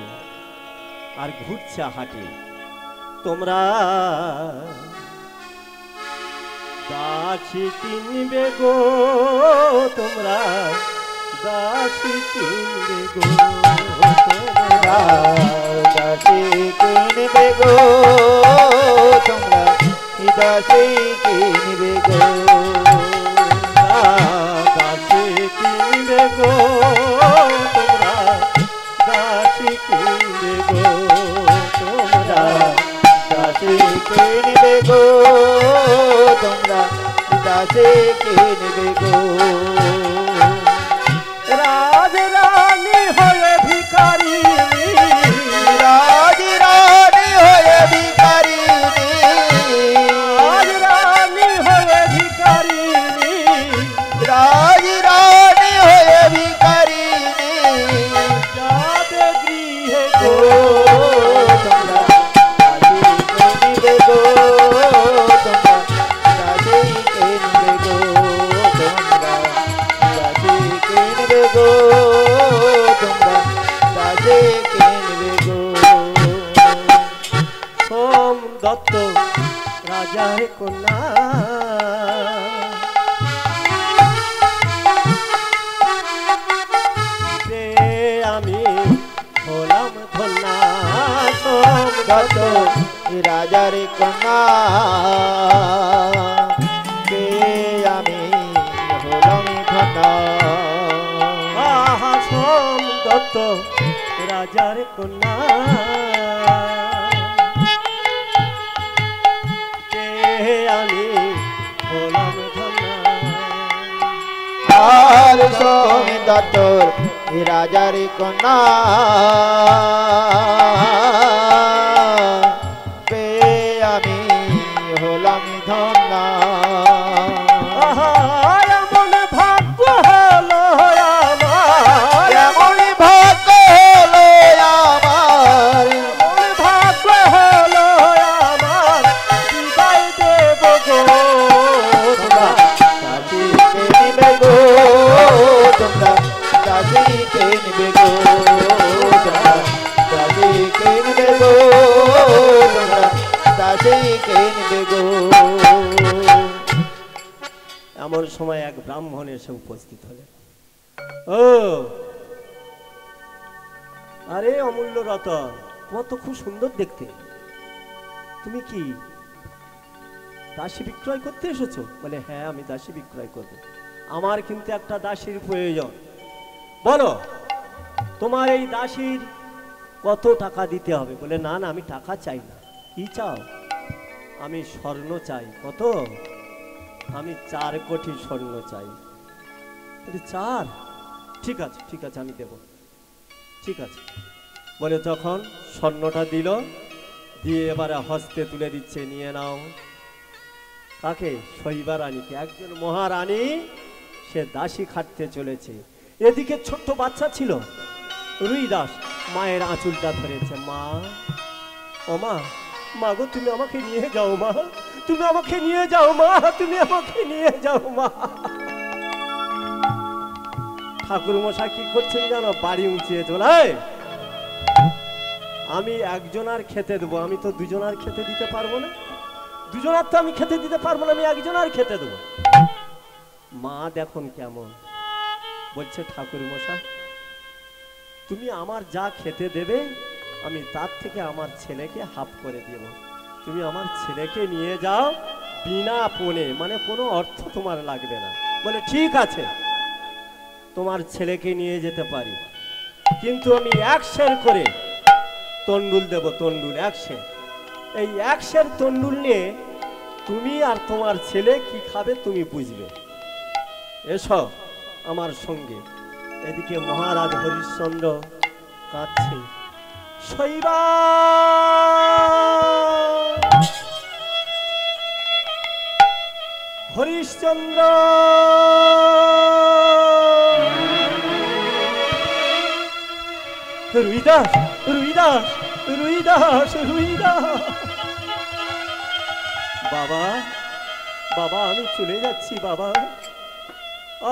আর ঘুরছে হাটে। তোমরা দাসী কিনবে গো, তোমরা দাসী কিনবে গো, তোমরা দাসী কিনবে গো, তোমরা দাসী কিনবে গো, দাসী কিনবে গো, তোমরা দাসী কিনবে গো, তোমরা দাসী কিনবে গো, তোমরা দাসী কিনবে গো। রাজ রানী হয়ে ভিখারিনী, রাজ রানী হয়ে ভিখারিনী, রাজ রানী হয়ে ভিখারিনী, রাজ রানী হয়ে ভিখারিনী, যাবে গৃহে গো গো, তোমরা দাসী কিনবে গো, তোমরা দাসী কিনবে গো, তোমরা দাসী কিনবে গো, তোমরা দাসী কিনবে গো। সোম দত্ত রাজার কন্যা, যে আমি হলাম ধন্যা, সোম দত্ত রাজার কন্যা, কে আমি হলাম ধন্যা। আহা সোম দত্ত রাজার কন্যা, কে আমি হলাম ধন্যা। আর সোম দত্ত রাজার কন্যা, কে আমি হলাম ধন্যা। আহা এমন ভাগ্য হলো আমার, এমন ভাগ্য হলো আমার, এমন ভাগ্য হলো আমার, বিদায় দেব গো, তোমরা দাসী কিনবে গো, তোমরা দাসী কিনবে গো, তোমরা দাসী কিনবে গো, তোমরা দাসী কিনবে গো। এমন সময় এক ব্রাহ্মণ এসে উপস্থিত হলেন। ও আরে অমূল্য রতন, তোমার তো খুব সুন্দর দেখতে, তুমি কি দাসী বিক্রয় করতে এসেছো? বলে হ্যাঁ, আমি দাসী বিক্রয় করবো, আমার কিন্তু একটা দাসীর প্রয়োজন। বলো তোমার এই দাসীর কত টাকা দিতে হবে? বলে না না, আমি টাকা চাই না। কি চাও? আমি স্বর্ণ চাই। কত? আমি 4 কোটি স্বর্ণ চাই। বলে 4? ঠিক আছে ঠিক আছে, আমি দেব, ঠিক আছে। বলে যখন স্বর্ণটা দিল, দিয়ে এবারে হস্তে তুলে দিচ্ছে, নিয়ে নাও। কাকে? শৈবা রানীকে। একজন মহারানী, সে দাসী খাটতে চলেছে। এদিকে ছোট্ট বাচ্চা ছিল, রুই দাস, মায়ের আঁচলটা ধরেছে। মা, ও মা, মা গো, তুমি আমাকে নিয়ে যাও মা, তুমি আমাকে নিয়ে যাও মা, তুমি আমাকে নিয়ে যাও মা। ঠাকুর মশাই কি করছেন জানো? বাড়ি উঁচিয়ে চলে, আমি একজনার খেতে দেবো, আমি তো দুজনার খেতে দিতে পারবো না, দুজনার তো আমি খেতে দিতে পারবো না, আমি একজনার খেতে দেবো। মা দেখুন কেমন বলছে, ঠাকুর মশাই তুমি আমার যা খেতে দেবে, আমি তার থেকে আমার ছেলেকে হাফ করে দেব। তুমি আমার ছেলেকে নিয়ে যাও বিনা পণে, মানে কোনো অর্থ তোমার লাগবে না। বলে ঠিক আছে, তোমার ছেলেকে নিয়ে যেতে পারি, কিন্তু আমি 1 সের করে তন্ডুল দেব, তন্ডুল 1 সের। এই একশের তন্ডুল নিয়ে তুমি আর তোমার ছেলে কি খাবে তুমি বুঝবে। এসো আমার সঙ্গে। এদিকে মহারাজ হরিশ্চন্দ্র কাঁদছে। শৈবা হরিশ্চন্দ্র রুইদাস রুইদাস রুইদাস রুইদাস বাবা বাবা আমি চলে যাচ্ছি বাবা।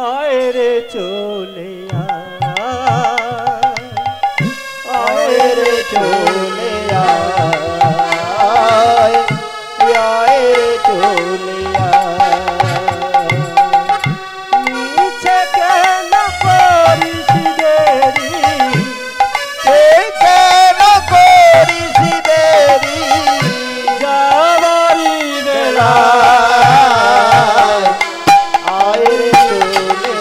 আয় রে চলে আয় রে চলে আয় রে চলে নিচে কেন করিস দেরি কেন করিস দেরি যাবারি বেলা আয় রে চলে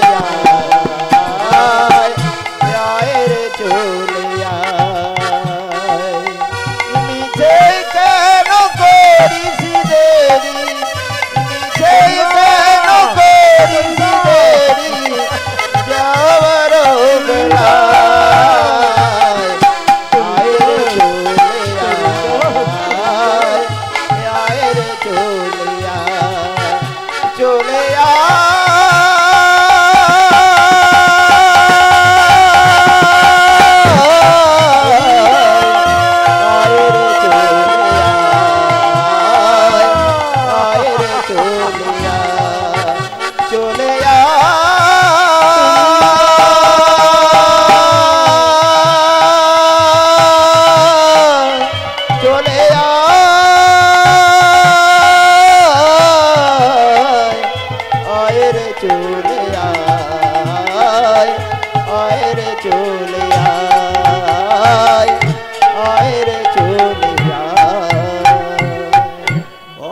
আয় রে চলে নিচে কেন করিস দেরি নিচে কেন করিস দেরি যাওয়ার বেলা আয় রে চলে চলে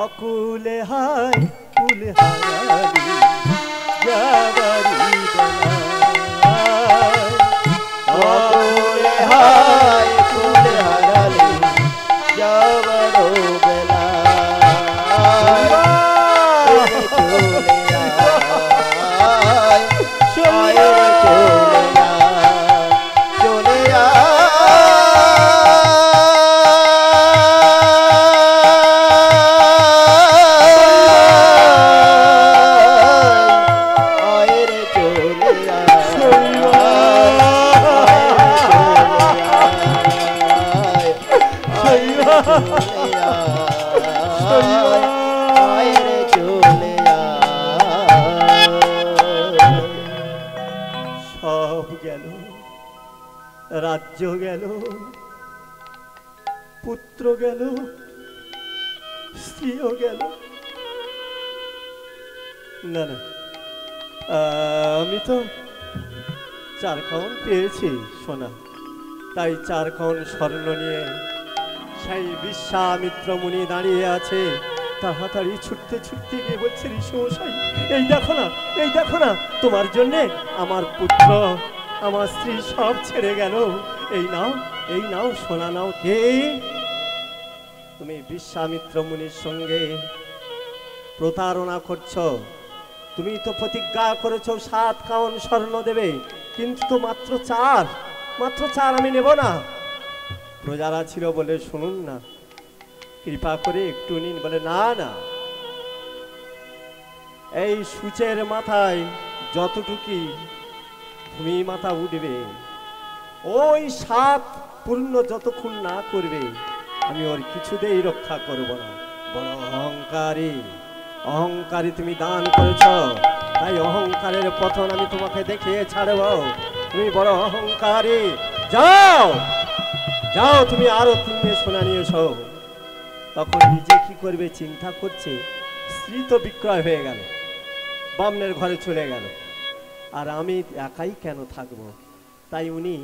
অকুলে হায় কুল হারালি যাবারি বেলা অকুলে হায় কুল হারালি যাবার বেলা সব গেল, রাজ্য গেল, পুত্র গেল, স্ত্রীও গেল। না না, আমি তো 4 খাউন পেয়েছি সোনা, তাই 4 খাউন স্বর্ণ নিয়ে সেই বিশ্বামিত্র মুনি দাঁড়িয়ে আছে। তাড়াতাড়ি ছুটতে ছুটতে গিয়ে বলছে, ঋষিমশাই এই দেখো না, এই দেখো না, তোমার জন্যে আমার পুত্র আমার স্ত্রী সব ছেড়ে গেল। এই নাও সোনা নাও। কে তুমি? বিশ্বামিত্র মুনির সঙ্গে প্রতারণা করছো। তুমি তো প্রতিজ্ঞা করেছো 7 খাউন স্বর্ণ দেবে, কিন্তু তো মাত্র 4 আমি নেব না। প্রজারা ছিল বলে শুনুন না, কৃপা করে একটু নিন। বলে না না, এই সূচের মাথায় যতটুকি ভূমি মাথা উঠবে, ওই 7 পূর্ণ যতক্ষণ না করবে আমি ওর কিছুতেই রক্ষা করব না। বড় অহংকারী তুমি দান করেছ, তাই অহংকারের পতন আমি তোমাকে দেখিয়ে ছাড়ব। তুমি বড় অহংকারী। যাও যাও, তুমি আরো 3 সোনা নিয়ে এসো। তখন নিজে কি করবে চিন্তা করছে। স্ত্রী তো বিক্রয় হয়ে গেল, বামনের ঘরে চলে গেল, আর আমি একাই কেন থাকবো? তাই উনি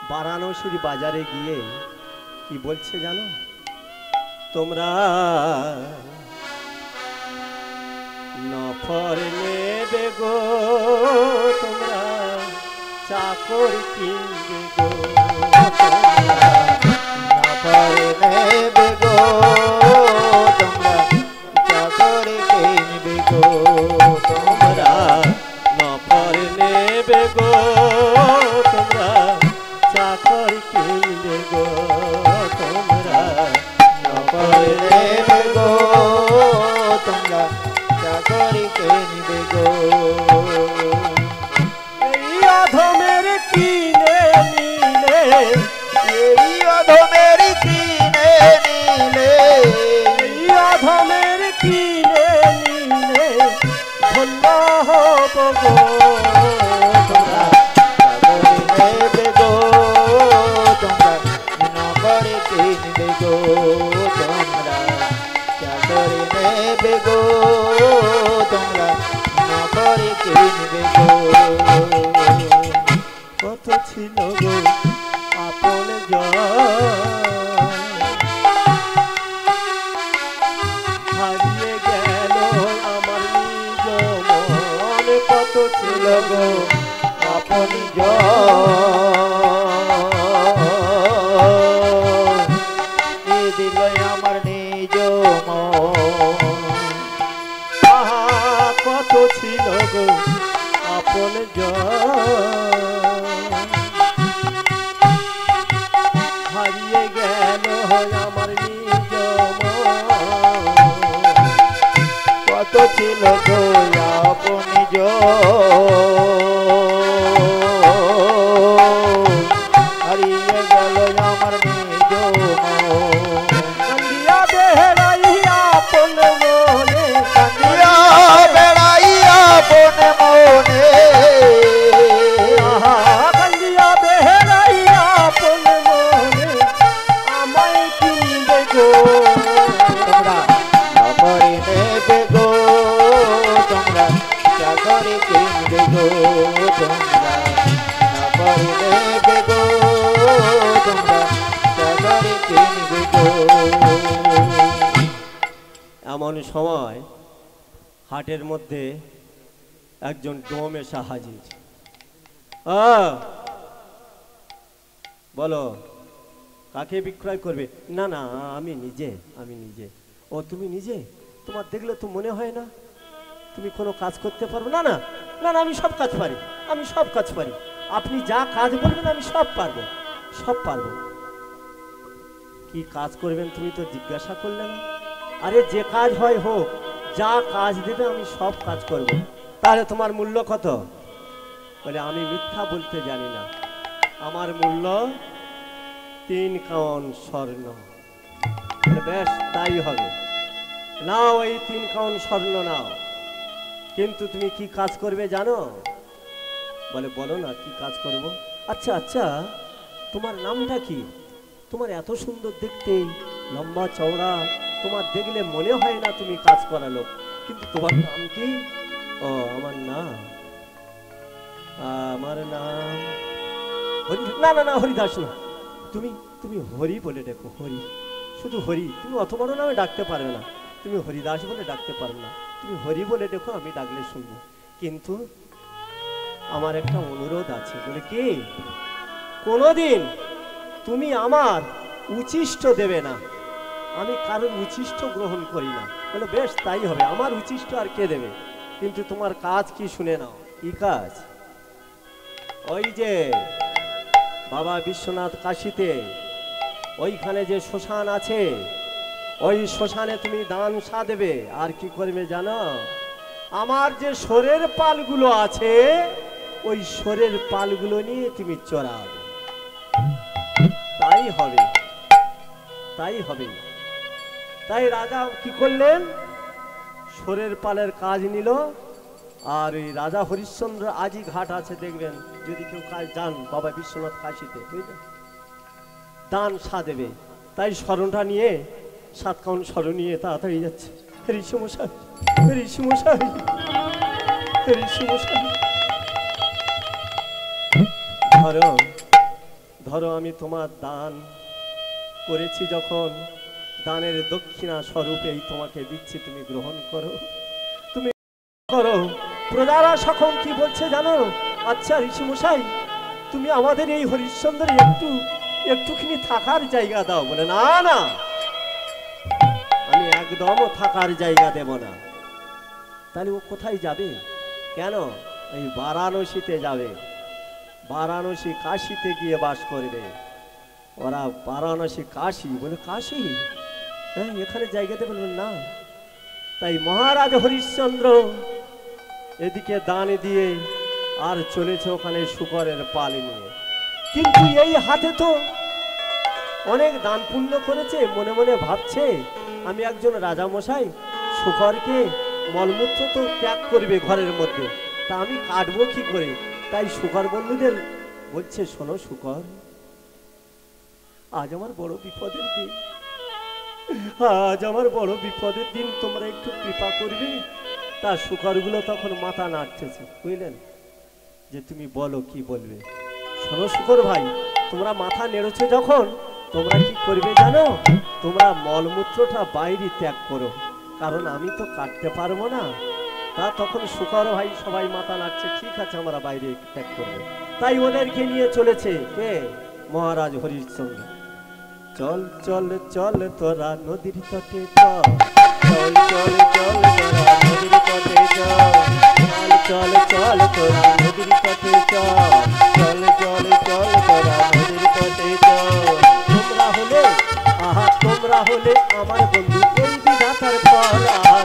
বারাণসীর বাজারে গিয়ে কি বলছে জানো? তোমরা নফর নেবে গো, তোমরা চাকর কিনবে গো, নফর নেবে গো, তোমরা নফর নেবে গো, তোমরা চাকর কিনবে গো, তোমরা নফর নেবে গো, তোমরা চাকরি কিনবে গো। এই অধমের কিনে নিলে, এই অধমের কিনে নিলে, এই অধমের কিনে নিলে ধন্য হব গো, তোমরা চাকরি নেবে গো, তোমরা নকরি কিনবে গো, তোমরা চাকরি নেবে গো, তোমরা নকরি কিনবে গো। কত ছিল গো আপন জন, হারিয়ে গেল আমার নিজ মন, কত ছিল গো আপনি দিল আমার নিজ মন। আহা কত ছিল গো আপন জন, হারিয়ে গেল আমার নিজ মন, কত ছিল গো আপনি হারিয়ে গেল আমার নিজ মন। কান্দিয়া বেড়াই আপন মনে, কান্দিয়া বেড়াই আপন মনে, আহা কান্দিয়া বেড়াই আপন মনে, আমায় কিনবে গো, তোমরা চাকরি নেবে গো, তোমরা চাকরি কিনবে গো, তোমরা চাকরি নেবে গো, তোমরা চাকরি কিনবে গো। এমন সময় হাটের মধ্যে একজন ডোম এসে হাজির। বলো কাকে বিক্রয় করবে? না না আমি নিজে, আমি নিজে। ও তুমি নিজে? তোমার দেখলে তো মনে হয় না তুমি কোনো কাজ করতে পারবে। না না না না আমি সব কাজ পারি, আমি সব কাজ পারি। আপনি যা কাজ বলবেন আমি সব পারবো, সব পারবো। কি কাজ করবেন তুমি তো জিজ্ঞাসা করলে না? আরে যে কাজ হয় হোক, যা কাজ দেবে আমি সব কাজ করব। তাহলে তোমার মূল্য কত? বলে আমি মিথ্যা বলতে জানি না, আমার মূল্য 3 কাউন স্বর্ণ। বেশ তাই হবে, নাও এই 3 কাউন স্বর্ণ নাও। কিন্তু তুমি কি কাজ করবে জানো? বলে বলো না কি কাজ করব। আচ্ছা আচ্ছা তোমার নামটা কি? তোমার এত সুন্দর দেখতে, লম্বা চওড়া, তোমার দেখলে মনে হয় না তুমি কাজ করা লোক, কিন্তু তোমার নাম কি? ও আমার নাম, আমার নাম না না না হরিদাস না, তুমি তুমি হরি বলে ডেকো, হরি, শুধু হরি। তুমি অত বড় নামে ডাকতে পারবে না, তুমি হরিদাস বলে ডাকতে পারবে না, তুমি হরি বলে ডেকো, আমি ডাকলে শুনবো। কিন্তু আমার একটা অনুরোধ আছে। বলে কি? কোনোদিন তুমি আমার উচিষ্ট দেবে না, আমি কারোর উচিষ্ট গ্রহণ করি না। বলে বেশ তাই হবে, আমার উচিষ্ট আর কে দেবে? কিন্তু তোমার কাজ কি শুনে নাও। কি কাজ? ওই যে বাবা বিশ্বনাথ কাশীতে ওইখানে যে শ্মশান আছে, ওই শ্মশানে তুমি দান সা দেবে। আর কি করবে জানো? আমার যে শরীরের পালগুলো আছে, ওই শরীরের পালগুলো নিয়ে তুমি চড়াবে। তাই হবে, তাই হবে। তাই রাজা কি করলেন? শরীরের পালের কাজ নিল। আর ওই রাজা হরিশ্চন্দ্র আজই ঘাট আছে, দেখবেন যদি কেউ কাজ যান বাবা বিশ্বনাথ কাশীতে, বুঝলেন, দান সা দেবে। তাই স্মরণটা নিয়ে 7 কাউন স্মরণ নিয়ে তাড়াতাড়ি যাচ্ছে। ঋষিমশাই, ঋষিমশাই, ঋষিমশাই, ধরো ধরো আমি তোমার দান করেছি, যখন দানের দক্ষিণা স্বরূপেই তোমাকে দিচ্ছি, তুমি গ্রহণ করো, তুমি করো। প্রজারা সকল কি বলছে জানো? আচ্ছা ঋষিমশাই, তুমি আমাদের এই হরিশ্চন্দ্রে একটুখানি থাকার জায়গা দাও। বলে না না, আমি একদমও থাকার জায়গা দেব না। তাহলে ও কোথায় যাবে? কেন? এই বারাণসীতে যাবে। বারাণসী কাশীতে গিয়ে বাস করবে। ওরা বারাণসী কাশী বলে, কাশী? হ্যাঁ, এখানে জায়গাতে বলবেন না। তাই মহারাজ হরিশ্চন্দ্র এদিকে দান দিয়ে আর চলেছে ওখানে শুকরের পাল নিয়ে। কিন্তু এই হাতে তো অনেক দান পুণ্য করেছে, মনে মনে ভাবছে আমি একজন রাজা মশাই, শুকরকে মলমূত্র তো ত্যাগ করবে ঘরের মধ্যে, তা আমি কাটবো কি করে? তাই শুকর বন্ধুদের বলছে, শোনো শুকর, আজ আমার বড় বিপদের দিন, আজ আমার বড় বিপদের দিন, তোমরা একটু কৃপা করবে। তা শুকরগুলো তখন মাথা নাড়তেছে, বুঝলেন, যে তুমি বলো কি বলবে। শোনো শুকর ভাই, তোমরা মাথা নেড়েছো যখন, তোমরা কি করবে জানো? তোমরা মলমূত্রটা বাইরে ত্যাগ করো, কারণ আমি তো কাটতে পারবো না। তা তখন শুকর ভাই সবাই মাথা নাড়ছে, ঠিক আছে আমরা বাইরে ত্যাগ করবো। তাই ওদেরকে নিয়ে চলেছে কে? মহারাজ হরিশ্চন্দ্র। চল চল চল তোরা নদীর তটে চল, চল চল চল তোরা নদীর তটে চল, চল চল তোরা নদীর তটে চল, চল চল চল তোরা নদীর তটে চল। তোমরা হলে তোমরা হলে আমার বন্ধু এই বিধাতার ফল,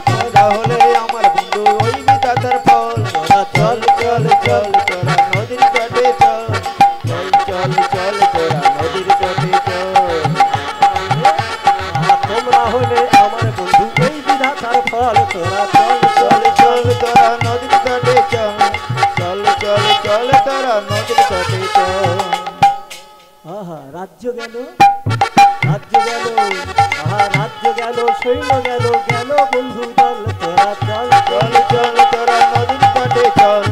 তোরা হলে আমার বন্ধু ওই বিধাতার ফল। তোরা চল চল চল তোরা নদীর তটে চল, চল চল চল তোরা নদীর তটে চল। তোমরা হলে আমার বন্ধু এই বিধাতার ফল, তোরা চল চল চল তোরা নদীর তটে চল, চল চল চল তোরা নদীর তটে চল। আহা রাজ্য গেল, রাজ্য গেল, আহা রাজ্য গেল, সৈন্য গেল, গেল বন্ধু দল, তোরা চল চল চল তোরা নদীর তটে চল,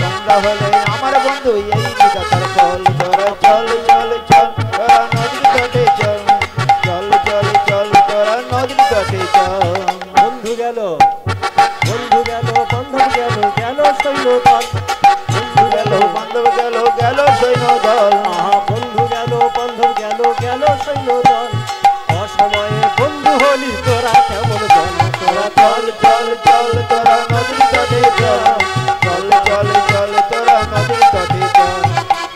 তোমরা হলে আমার বন্ধু এই বিধাতার ফল। তোরা চল চল চল তোরা নদীর তটে চল, চল চল চল তোরা নদীর তটে চল। বন্ধু গেল, বন্ধু গেল, বান্ধব গেল, গেল সৈন্য দল, বন্ধু গেল গেল, বান্ধব গেল, গেল সৈন্য দল। আহা বন্ধু গেল, বান্ধব গেল, গেল সৈন্য দল, অসময়ে বন্ধু হলি তোরা কেমন দল, তোরা চল চল চল তোরা নদীর তটে চল, চল চল চল তোরা নদীর তটে চল।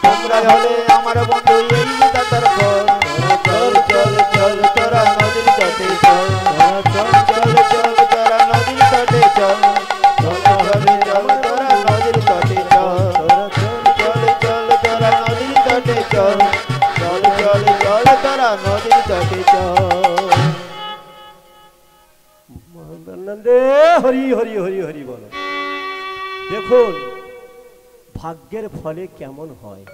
তোমরা হলে আমার বন্ধু এই বিধাতার ফল। চল চল চল তোরা নদীর তটে চল, চল চল চল তোরা নদীর তটে চল, চল চল চল তোরা নদীর তটে চল, চল চল তোরা নদীর তটে চল, চল চল চল তোরা নদীর তটে চল। নন্দে হরি হরি হরি হরি বলো। দেখুন ভাগ্যের ফলে কেমন হয়,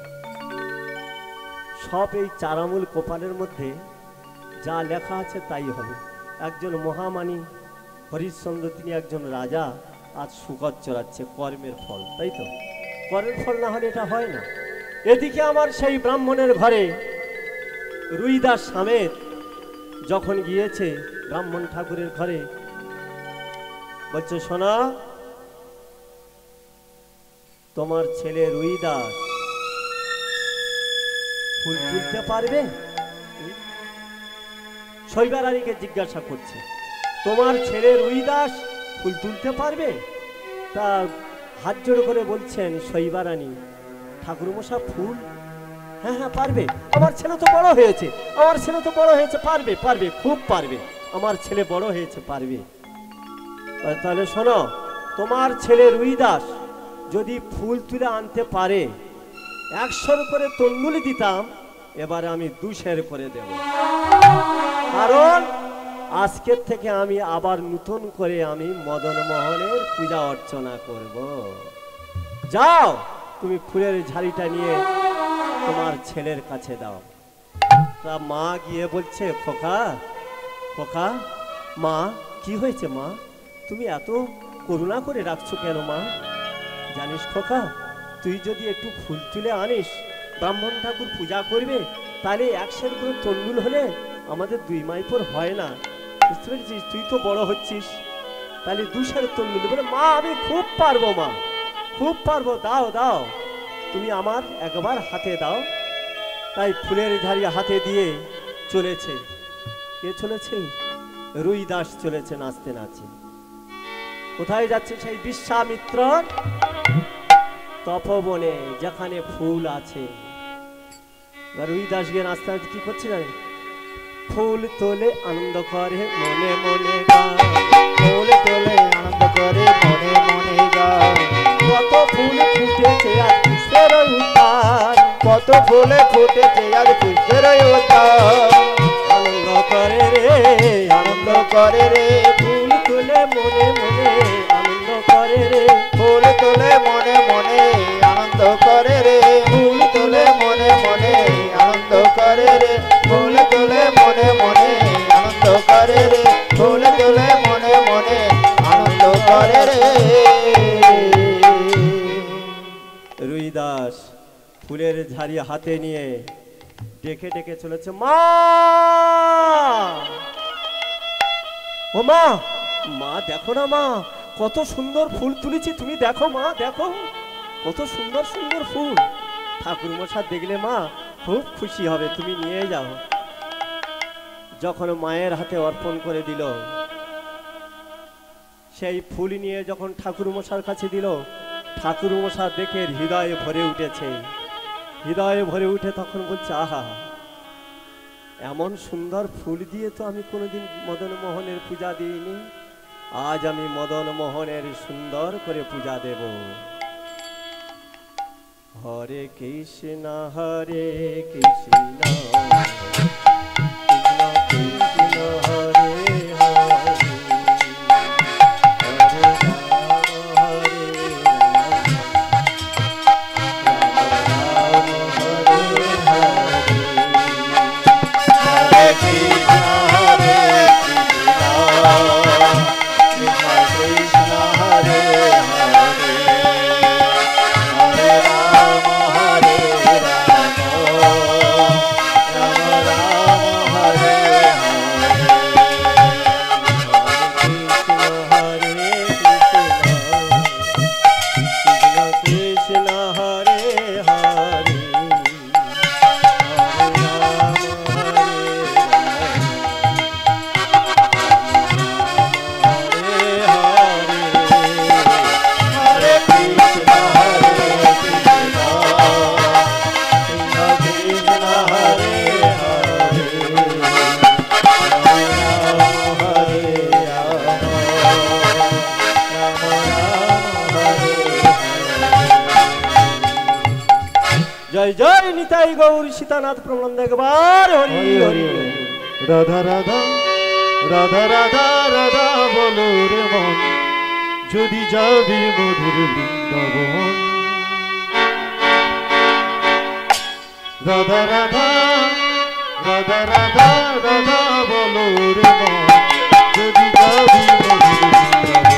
সব এই চারামূল কপালের মধ্যে যা লেখা আছে তাই হবে। একজন মহামানী হরিশ্চন্দ্র, তিনি একজন রাজা, আজ শুকর চড়াচ্ছে, কর্মের ফল, তাই তো? কর্মের ফল না হলে এটা হয় না। এদিকে আমার সেই ব্রাহ্মণের ঘরে রুইদাস সামেত যখন গিয়েছে ব্রাহ্মণ ঠাকুরের ঘরে, বলছে শোনা, তোমার ছেলে রুইদাস ফুল তুলতে পারবে? শৈবা রানীকে জিজ্ঞাসা করছে, তোমার ছেলে রুইদাস ফুল তুলতে পারবে? তা হাত জোড় করে বলছেন শৈবা রানী, ঠাকুরমশা ফুল? হ্যাঁ হ্যাঁ পারবে, আমার ছেলে তো বড় হয়েছে, আমার ছেলে তো বড় হয়েছে, পারবে পারবে, খুব পারবে, আমার ছেলে বড় হয়েছে, পারবে। তাহলে শোনো, তোমার ছেলে রুইদাস যদি ফুল তুলে আনতে পারে 100 করে তন্ডুলি দিতাম, এবারে আমি 200 করে দেব, কারণ আজকের থেকে আমি আবার নতুন করে আমি মদন মোহনের পূজা অর্চনা করব। যাও তুমি ফুলের ঝাড়িটা নিয়ে তোমার ছেলের কাছে দাও। তা মা গিয়ে বলছে, খোকা খোকা, মা কি হয়েছে মা, তুমি এত করুণা করে রাখছো কেন মা? জানিস খোকা, তুই যদি একটু ফুল তুলে আনিস, ব্রাহ্মণ ঠাকুর পূজা করবে, তাহলে 100 করে তন্ডুল হলে আমাদের 2 মাস পর হয় না, বুঝতে পেরেছিস? তুই তো বড় হচ্ছিস, তাহলে 200 তন্ডুল। বলে মা আমি খুব পারবো মা, খুব পারবো, দাও দাও, তুমি আমার একবার হাতে দাও। তাই ফুলের ঝাড়ি হাতে দিয়ে চলেছে। কে চলেছে? রুইদাস চলেছে নাচতে নাচে। কোথায় যাচ্ছে? সেই বিশ্বামিত্র তপবনে, যেখানে ফুল আছে। রুই দাস গিয়ে নাচতে নাচতে কি করছে জানেন? ফুল তোলে আনন্দ করে মনে মনে গান, ফুল তোলে আনন্দ করে মনে মনে গান। কত ফুল ফুটেছে আর পুষ্পের উদ্যান, কত ফুলে ফুটেছে আর পুষ্পের উদ্যান। আনন্দ করে রে আনন্দ করে রে, ফুল তোলে মনে মনে আনন্দ করে রে, ফুল তোলে মনে মনে আনন্দ করে রে, ফুল তোলে মনে মনে আনন্দ করে রে, ফুল তোলে মনে মনে আনন্দ করে রে, ফুল তোলে মনে মনে আনন্দ করে রে। রুই দাস ফুলের ঝাড়ি হাতে নিয়ে ডেকে ডেকে চলেছে, মা ও মা, মা দেখো না মা, কত সুন্দর ফুল তুলেছি, তুমি দেখো মা, দেখো কত সুন্দর সুন্দর ফুল। ঠাকুর মশাই দেখলে মা খুব খুশি হবে, তুমি নিয়ে যাও। যখন মায়ের হাতে অর্পণ করে দিল, সেই ফুল নিয়ে যখন ঠাকুর মশার কাছে দিল, ঠাকুর মশা দেখে হৃদয়ে ভরে উঠেছে। হৃদয়ে ভরে উঠে তখন বলছে, আহা, এমন সুন্দর ফুল দিয়ে তো আমি কোনোদিন মদন মোহনের পূজা দিইনি, আজ আমি মদন মোহনের সুন্দর করে পূজা দেব। হরে কৃষ্ণ হরে কৃষ্ণ কৃষ্ণ কৃষ্ণ হরে হরে, হরে রাম হরে রাম, রাম রাম হরে হরে, হরে কৃষ্ণ হরে কৃষ্ণ কৃষ্ণ হরে হরে, হরে রাম হরে রাম, রাম রাম হরে হরে, হরে কৃষ্ণ কৃষ্ণ হরে হরে, হরে রাম হরে জয় জয় নিতাই গৌর সীতানাথ প্রণন্দ একবার হরি হরি। রাধা রাধা রাধা রাধা রাধা বলো রে মন, যদি যাবি মধুর বৃন্দাবন। রাধা রাধা রাধা রাধা রাধা বলো রে মন, যদি যাবি মধুর বৃন্দাবন।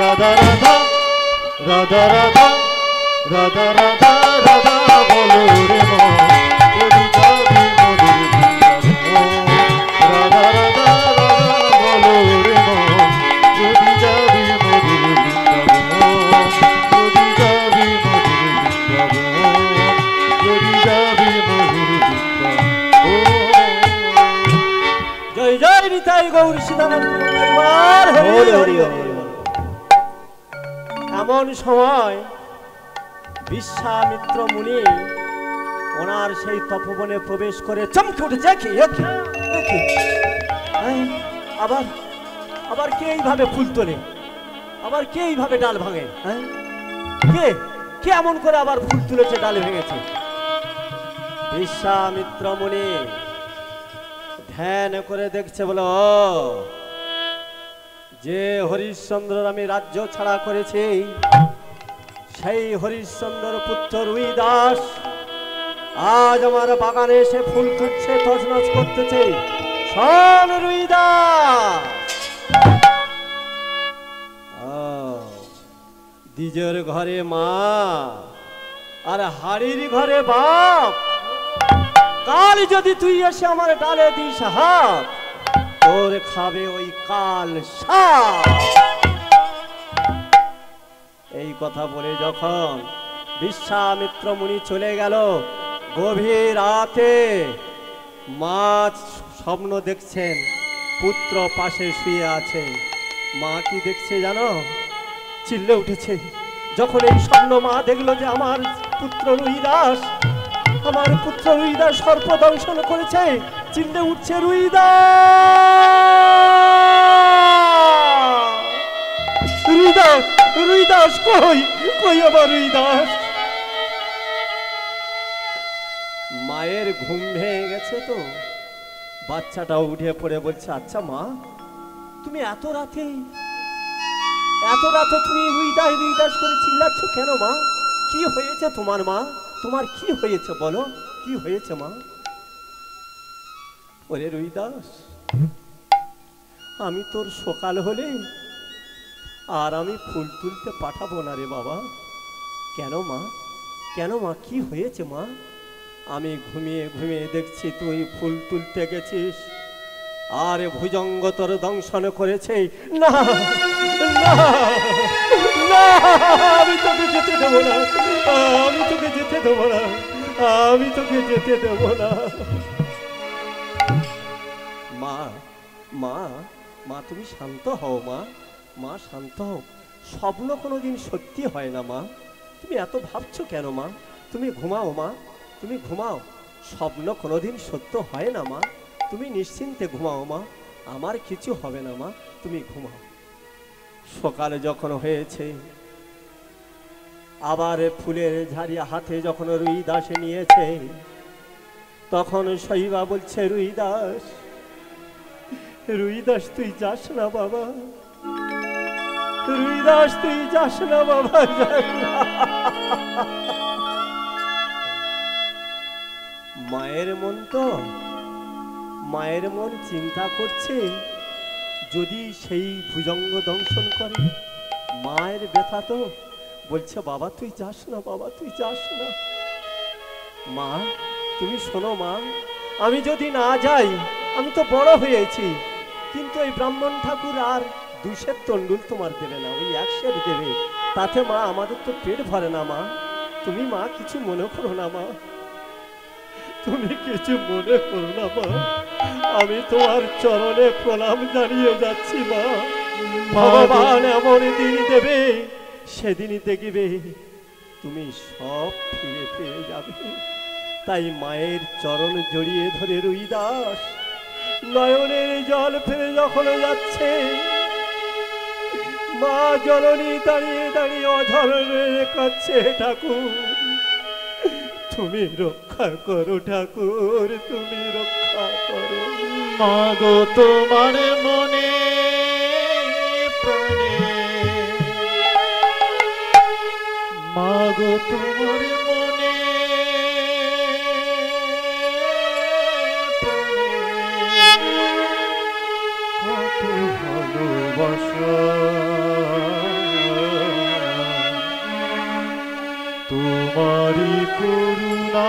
রাধা রাধা রাধা রাধা রাধা বলো নিতাই গৌর সীতানন্দ পরিবার, হরি হরি হরি। এমন সময় বিশ্বামিত্র মুনি ওনার সেই তপবনে প্রবেশ করে চমকে উঠেছে। আবার আবার কে এইভাবে ফুল তোলে, আবার কে এইভাবে ডাল ভাঙে? কে কে এমন করে আবার ফুল তুলেছে, ডাল ভেঙেছে? বিশ্বামিত্র মুনি ধ্যান করে দেখছে, বলো যে হরিশ্চন্দ্র আমি রাজ্য ছাড়া করেছি, সেই হরিশ্চন্দ্র পুত্র রুই দাস আজ আমার বাগানে এসে ফুল তুলছে, তছনছ করতেছে। শোন রুই দাস, দ্বিজের ঘরে মা আর হাড়ির ঘরে বাপ, কাল যদি তুই এসে আমার ডালে দিস হাত, তোর খাবে ওই কাল সাপ। এই কথা বলে যখন বিশ্বামিত্র মুনি চলে গেল, গভীর রাতে মা স্বপ্ন দেখছেন, পুত্র পাশে শুয়ে আছে। মা কি দেখছে জানো? চিল্লে উঠেছে। যখন এই স্বপ্ন মা দেখলো যে আমার পুত্র রুই দাস, আমার পুত্র রুই দাস সর্প দংশন করেছে, চিল্লে উঠছে রুই দাস, রুই দাস, রুই দাস কই, কই আমার রুই দাস? মায়ের ঘুম ভেঙে গেছে তো বাচ্চাটাও উঠে পড়ে বলছে, আচ্ছা মা, তুমি এত রাতে তুমি রুই দাস করে চিল্লাচ্ছ কেন মা? কি হয়েছে তোমার মা? তোমার কি হয়েছে বলো, কি হয়েছে মা? ওরে রুই দাস, আমি তোর সকাল হলে আর আমি ফুল তুলতে পাঠাবো না রে বাবা। কেন মা, কেন মা, কি হয়েছে মা? আমি ঘুমিয়ে ঘুমিয়ে দেখছি তুই ফুল তুলতে গেছিস, আর ভুজঙ্গ তোর দংশন করেছে। না না না, আমি তোকে যেতে দেবো না, আমি তোকে যেতে দেবো না, আমি তোকে যেতে দেবো না। মা মা মা তুমি শান্ত হও মা, মা শান্ত হও। স্বপ্ন কোনোদিন সত্যি হয় না মা, তুমি এত ভাবছো কেন মা? তুমি ঘুমাও মা, তুমি ঘুমাও। স্বপ্ন কোনোদিন সত্য হয় না মা, তুমি নিশ্চিন্তে ঘুমাও মা, আমার কিছু হবে না মা, তুমি ঘুমাও। সকালে যখন হয়েছে, আবার ফুলের ঝাড়ি হাতে যখন রুই দাসে নিয়েছে, তখন শৈবা বলছে, রুই দাস, রুই দাস তুই যাস না বাবা, রুই দাস তুই যাস না বাবা, যাস না। মায়ের মন তো, মায়ের মন চিন্তা করছে, যদি সেই ভুজঙ্গ দংশন করে, মায়ের ব্যথা তো বলছে, বাবা তুই যাস না, বাবা তুই যাস না। মা তুমি শোনো মা, আমি যদি না যাই, আমি তো বড় হয়েছি, কিন্তু এই ব্রাহ্মণ ঠাকুর আর 200 তন্ডুল তোমার দেবে না, ওই 100 দেবে, তাতে মা আমাদের তো পেট ভরে না মা। তুমি মা কিছু মনে করো না মা, তুমি কিছু মনে করো না মা, আমি তোমার চরণে প্রণাম জানিয়ে যাচ্ছি মা। ভগবান এমন দিন দেবে, সেদিনই দেখবে তুমি সব ফিরে পেয়ে যাবে। তাই মায়ের চরণ জড়িয়ে ধরে রুই দাস নয়নের জল ফেলে যখন যাচ্ছে, মা জননী দাঁড়িয়ে দাঁড়িয়ে অঝরে কাঁদছে, ঠাকুর তুমি রক্ষা করো, ঠাকুর তুমি রক্ষা করো। মা গো তোমার মনে প্রাণে, মা গো তোমার মনে প্রাণে, কত ভালোবাসা তোমারি করুণা,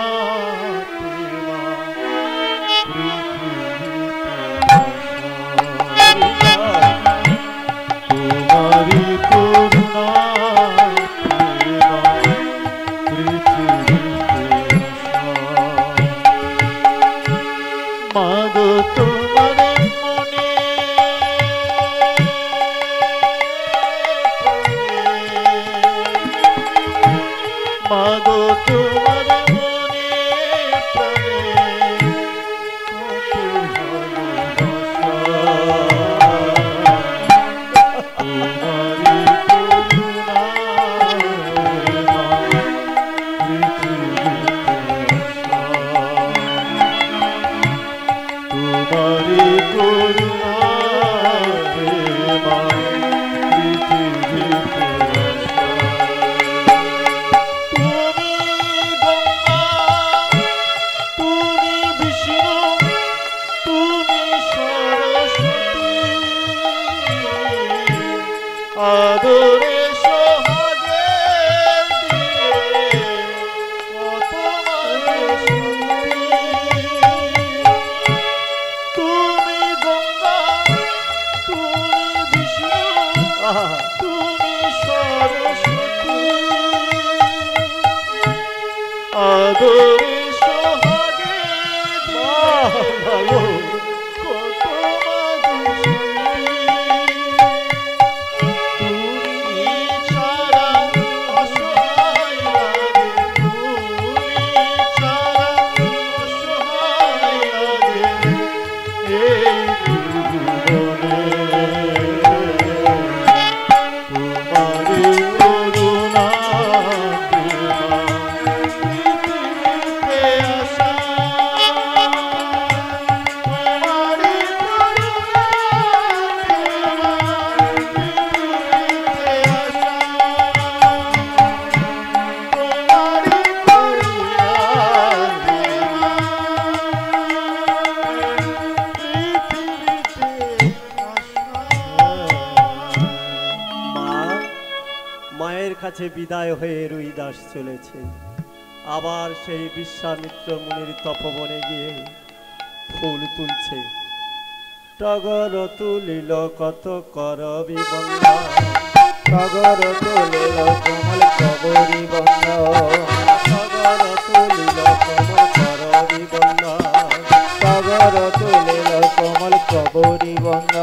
তোমারি করুণা মাগো তোমার মনে তোমারি করুণাতে মা পৃথিবীতে আসা। তুমি গঙ্গা, তুমি বিষ্ণু, তুমি সরস্বতী, আদরে সোহাগে দিলে কত মানুষ তুমি গঙ্গা, তুমি বিষ্ণু, তুমি সরস্বতী, আদরে সোহাগে দিলে কত মানুষ তুমি ছাড়া অসহায় লাগে, তুমি ছাড়া অসহায় লাগে এই জীবনে। তোমারি করুণাতে মা পৃথিবীতে আসা, তোমারি করুণাতে মা পৃথিবীতে আসা, তোমারি করুণাতে মা মা, মায়ের কাছে বিদায় হয়ে রুইদাস চলেছে। আবার সেই বিশ্বামিত্র মুনির তপবনে গিয়ে ফুল তুলছে। টগর তুলিল কত করবি বন্দা, টগর তুলিল কোমল কবরী বন্ধ, টগর তুলিল কমল করবি বন্দা, টগর তুলিল কোমল কবরী বন্ধ।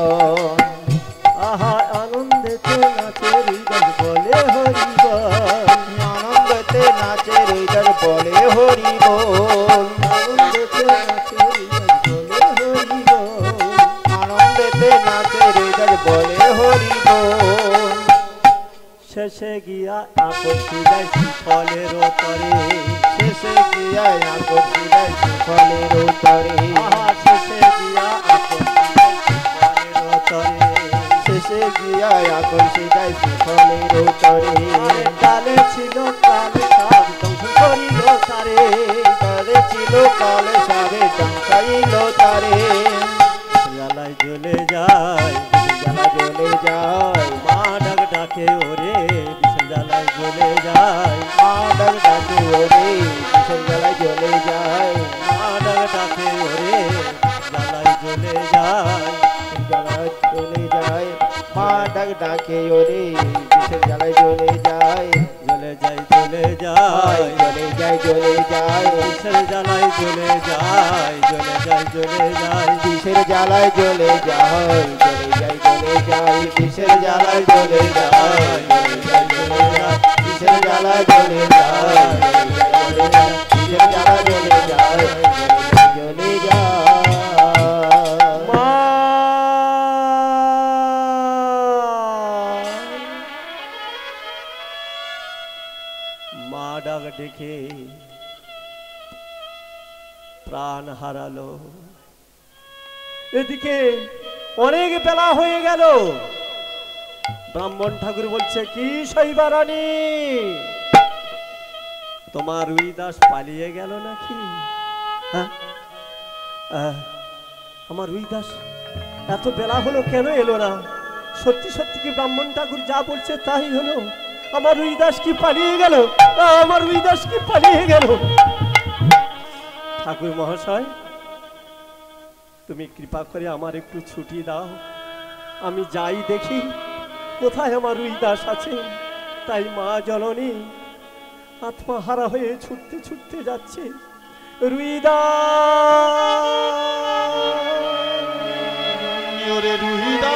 আহা আনন্দেতে নাচে হৃদয় বলে হরিবল, আনন্দতে নাচে হৃদয় বলে হরি বল, আনন্দেতে নাচে হৃদয় বলে হরিবল। আনন্দেতে নাচে হৃদয় বলে হরি বল। শেষে গিয়া আকর্ষিলায় শিফলের তরে, শেষে গিয়া আকর্ষিলায় শিফলের তরে, আহা শেষে গিয়া আকর্ষিলায় শিফলের তরে। শেষে গিয়া আকর্ষিলায় শিফলের তরে। কালে ছিল কাল সব ধ্বংস করিল তারে, কালে ছিল কাল সাবে টঙ্কাইল তারে। জ্বালায় জ্বলে যায়, জ্বালা জ্বলে যায়, মা ডাক ডাকে ওরে বিশাল জ্বালায় জ্বলে যায়, মা ডাক ডাকে ওরে কিসের জ্বালায় জ্বলে যায়, মা ডাক ডাকে ওরে জ্বালায় জ্বলে যায়। জ্বালায় জ্বলে যায়, মা ডাক ডাকে ওরে কিসের জ্বালায় জ্বলে যায়, জ্বলে যায় জ্বলে যায়, জ্বলে যায় জ্বলে যায়, কিসের জ্বালায় জ্বলে যায়, জ্বলে যায় জ্বলে যায়। কিসের জ্বালায় জ্বলে যায়, জ্বলে যায় জ্বলে যায়, কিসের জ্বালায় জ্বলে যায়, জ্বলে যায় জ্বলে যায়, কিসের জ্বালায় জ্বলে যায়, জ্বলে যায় জ্বলে যায়, কিসের জ্বালায় জ্বলে যায়, জ্বলে যায়। মা মা ডাক ডেকে প্রাণ হারালো। এদিকে অনেক বেলা হয়ে গেল। ব্রাহ্মণ ঠাকুর বলছে, কি শৈবা রানী, তোমার রুইদাস পালিয়ে গেল নাকি? হ্যাঁ, আমার রুইদাস এত বেলা হলো কেন এলো না? সত্যি সত্যি কি ব্রাহ্মণ ঠাকুর যা বলছে তাই হলো? আমার রুইদাস কি পালিয়ে গেল? আমার রুইদাস কি পালিয়ে গেল? ঠাকুর মহাশয়, তুমি কৃপা করে আমার একটু ছুটি দাও, আমি যাই দেখি কোথায় আমার রুইদাস আছে। তাই মা জননী আত্মহারা হয়ে ছুটতে ছুটতে যাচ্ছে। রুইদাস, ওরে রুহিদা,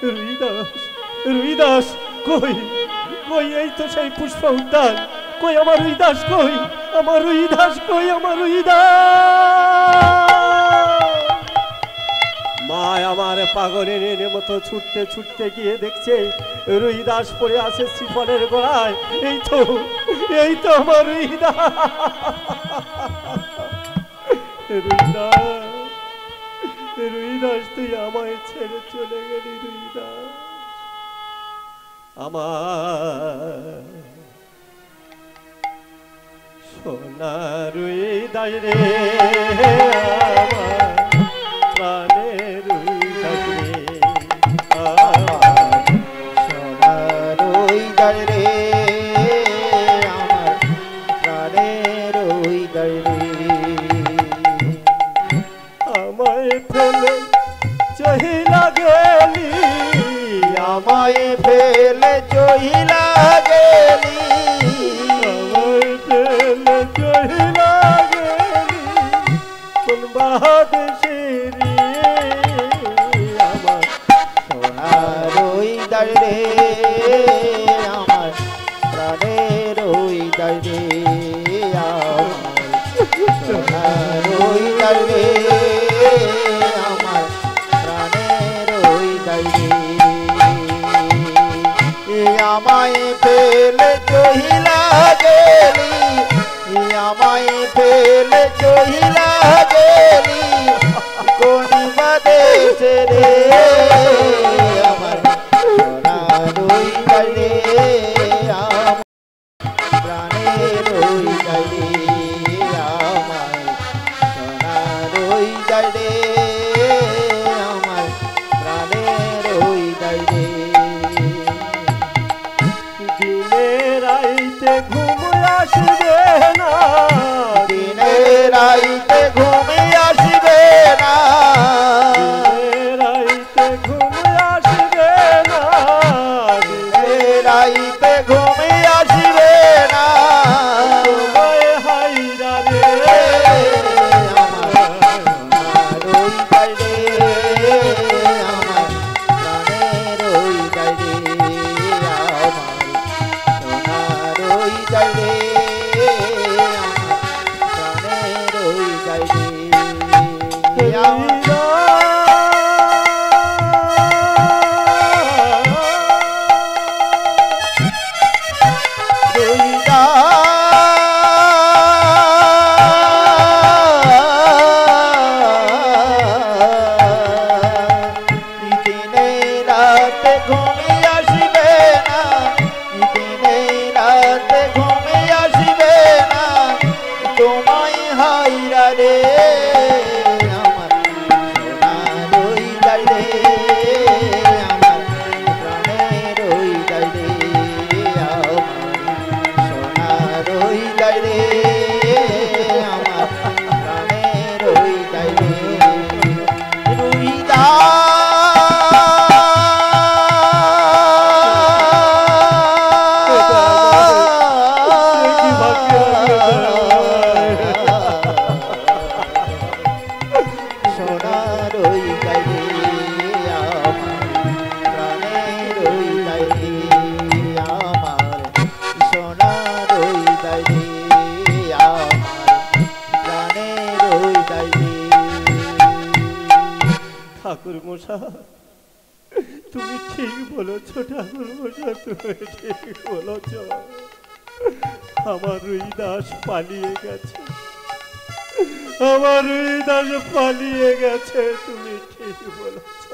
রুইদাস, রুইদাস কই কই? এই তো সেই পুষ্প উদ্যান। কই আমার রুইদাস? কই আমার রুইদাস? কই আমার রুইদাস? মা আমার পাগলের মতো ছুটতে ছুটতে গিয়ে দেখছে রুইদাস পড়ে আছে শিফনের গোড়ায়। এই তো আমার রুইদাস। রুইদাস, রুইদাস তুই আমায় ছেড়ে চলে গেলি রুইদাস। আমার সোনা রুইদাস রে, আমার প্রাণের রুইদাস রে, আমার সোনা রুইদাস রে, আমার প্রাণের রুইদাস রে। আমায় ফেলে চহিলা গেলি, আমায় ফেলে চহিলা গেলি, আমায় ফেলে চহিলা গেলি কোন বাদেশে রে। আমার সোনা রুইদাস রে, আমার প্রাণের রুইদাস রে, আমার সোনা রুইদাস রে, আমার প্রাণের রুইদাস রে। আমায় ফেলে চহিলা গেলি, আমায় ফেলে চহিলা গেলি কোন বাদেশে রে। আমার সোনা রুইদাস রে, আমার প্রাণের রুইদাস রে, আমার সোনা রুইদাস রে, আমার প্রাণের রুইদাস রে। দিনে রাইতে ঘুম আসবে না, দিনে রাইতে ঘুমে আসবে না, দিনে রাইতে ঘুম আসবে না, দিনে রাইতে ঘুমে আসবে না। তোমায় হাইরা রে। আমার সোনা রুইদাস রে, আমার প্রাণের রুইদাস রে, আমার সোনা রুইদাস রে, আমার প্রাণের রুইদাস রে। দিনে রাতে ঘুমে আসবে না, দিনে রাতে ঘুমে আসবে না, তোমায় হাইরা রে। আমার সোনা রুইদাস রে, আমার প্রাণের রুইদাস রে, আমার সোনা রুইদাস রে, আমার প্রাণের রুইদাস রে। সোনা রুইদাস রে, আমার প্রাণের রুইদাস রে, আমার সোনা রুইদাস রে, আমার প্রাণের রুইদাস রে। ঠাকুর মশাই, তুমি ঠিক বলেছ ঠাকুর মশাই, তুমি ঠিক বলেছ। আমার রুইদাস পালিয়ে গেছে, আমার রুইদাস পালিয়ে গেছে, তুমি ঠিক বলেছ।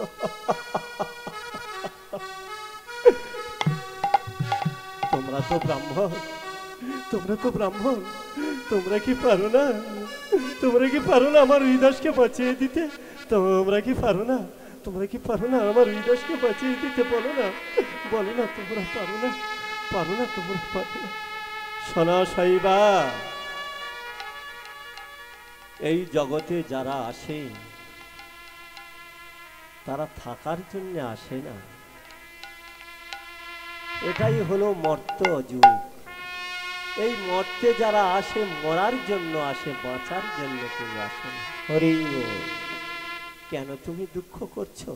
তোমরা তো ব্রাহ্মণ, তোমরা তো ব্রাহ্মণ, তোমরা কি পারো না? তোমরা কি পারো না আমার রুইদাসকে বাঁচিয়ে দিতে? তোমরা কি পারো না? তোমরা কি পারো না আমার হৃদয়কে বাঁচিয়ে দিতে? বলো না, বলো না, তোমরা পারো না, পারো না, তোমরা পারো না। শোনো শৈবা, এই জগতে যারা আসে তারা থাকার জন্য আসে না। এটাই হলো মর্ত যুগ। এই মর্তে যারা আসে মরার জন্য আসে, বাঁচার জন্য কেউ আসে না। হরি বল। কেন তুমি দুঃখ করছো?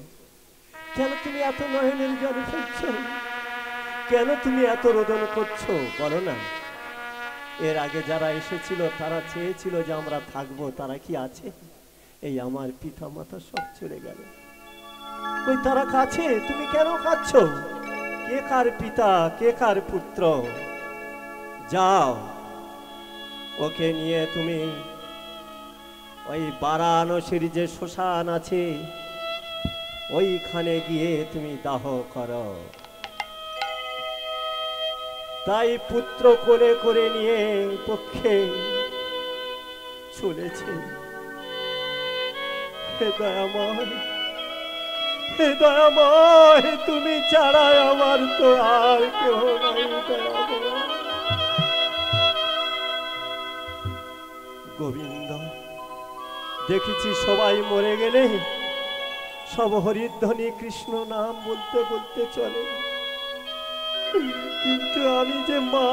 কেন তুমি এত নয়নের জল ফেলছ? কেন তুমি এত রোদন করছো বলো না? এর আগে যারা এসেছিল তারা চেয়েছিল যে আমরা থাকবো, তারা কি আছে? এই আমার পিতা মাতা সব চলে গেল, ওই তারা কাছে। তুমি কেন কাঁদছ? কে কার পিতা, কে কার পুত্র? যাও, ওকে নিয়ে তুমি ওই বারাণসীর যে শ্মশান আছে ওইখানে গিয়ে তুমি দাহ করো। তাই পুত্র কোলে করে নিয়ে পক্ষে চলেছে। হে দয়াময়, হে দয়াময়, তুমি ছাড়া আমার তো আর কেউ নাই। দয়াময় গোবিন্দ, দেখেছি সবাই মরে গেলে সব হরিধ্বনি কৃষ্ণ নাম বলতে বলতে চলে, কিন্তু আমি যে মা,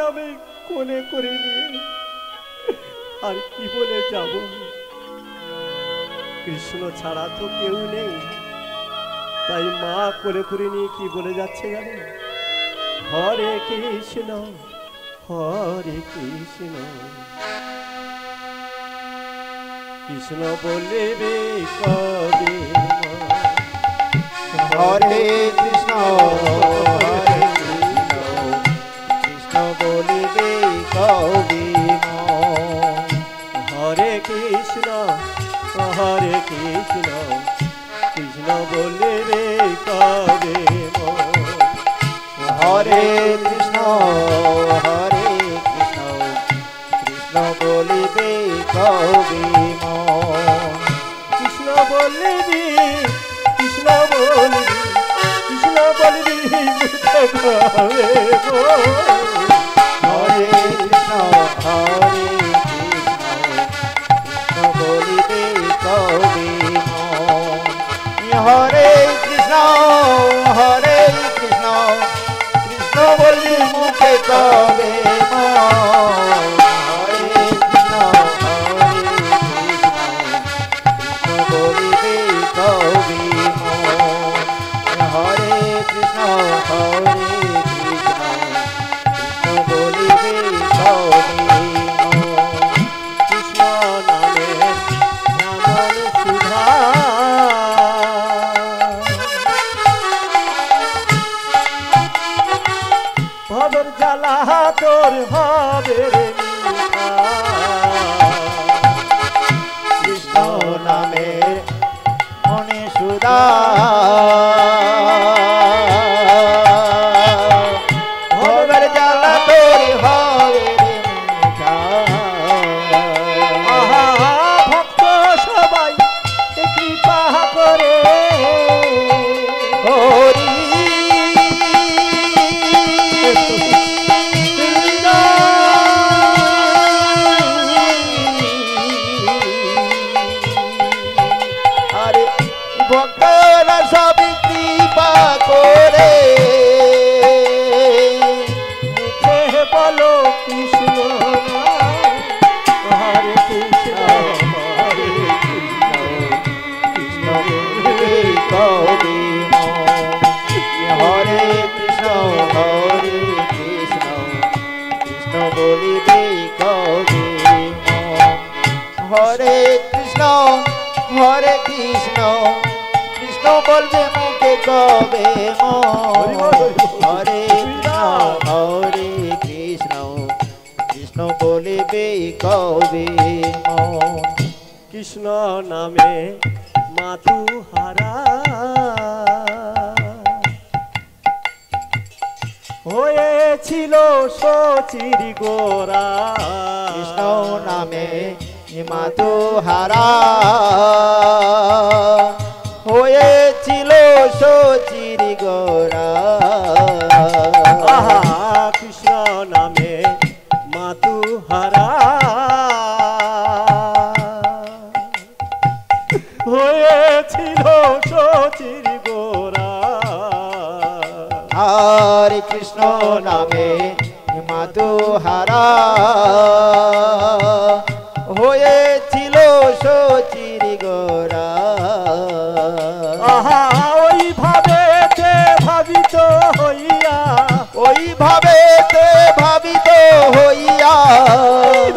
আমি কোলে করে নিয়ে আর কি বলে যাব? কৃষ্ণ ছাড়া তো কেউ নেই, তাই মা কোলে করে নিয়ে কি বলে যাচ্ছে জানেন? হরে কৃষ্ণ, হরে কৃষ্ণ, কৃষ্ণ বলবে কবে? হরে কৃষ্ণ, হরে কৃষ্ণ, কৃষ্ণ বলিবে কবি। হরে কৃষ্ণ, হরে কৃষ্ণ, কৃষ্ণ বলবে কবে? হরে কৃষ্ণ, হরে কৃষ্ণ, কৃষ্ণ বলিবে কবি। কৃষ্ণ বলবি, কৃষ্ণ বলবি, কৃষ্ণ বলবি কবে? হরে কৃষ্ণ, হরে কৃষ্ণ, কৃষ্ণ বলিবে কবি। হরে কৃষ্ণ, হরে কৃষ্ণ, কৃষ্ণ বলি মুখে কবে? হরে কৃষ্ণ, হরে কৃষ্ণ, কৃষ্ণ বলিবে কবি। হরে কৃষ্ণ, হরে কৃষ্ণ, কৃষ্ণ বলিবে কবি। কৃষ্ণ নামে এমন সুধা, ভবর জ্বালা তোর হবে রে মিঠা। কৃষ্ণ নামে মনে সুধা, ভবের জ্বালা তোর হবে রে মিঠা। আহা, ভক্ত সবাই কৃপা করে হরি আরে ভক্তরা সব কৃপা করে মুখে বলো কৃষ্ণ নাম। হরে কৃষ্ণ, হরে কৃষ্ণ, কৃষ্ণ বলিবে কবি। হরে কৃষ্ণ, হরে কৃষ্ণ, কৃষ্ণ বলিবে কবি। হরে কৃষ্ণ, হরে কৃষ্ণ, কৃষ্ণ বলবে মুখে কবে? হরে কৃষ্ণ, হরে কৃষ্ণ, কৃষ্ণ বলিবে কবে? কৃষ্ণ নামে মাথু হারা হয়েছিল সচির গোরা। কৃষ্ণ নামে মাতু হারা হয়েছিল সচির গোরা। আহা, কৃষ্ণ নামে মাতু হারা হয়েছিল সচির গোরা। হরে কৃষ্ণ নামে মাতু হারা হয়েছিল সচির গোরা। ভাবেতে ভাবিত হইয়া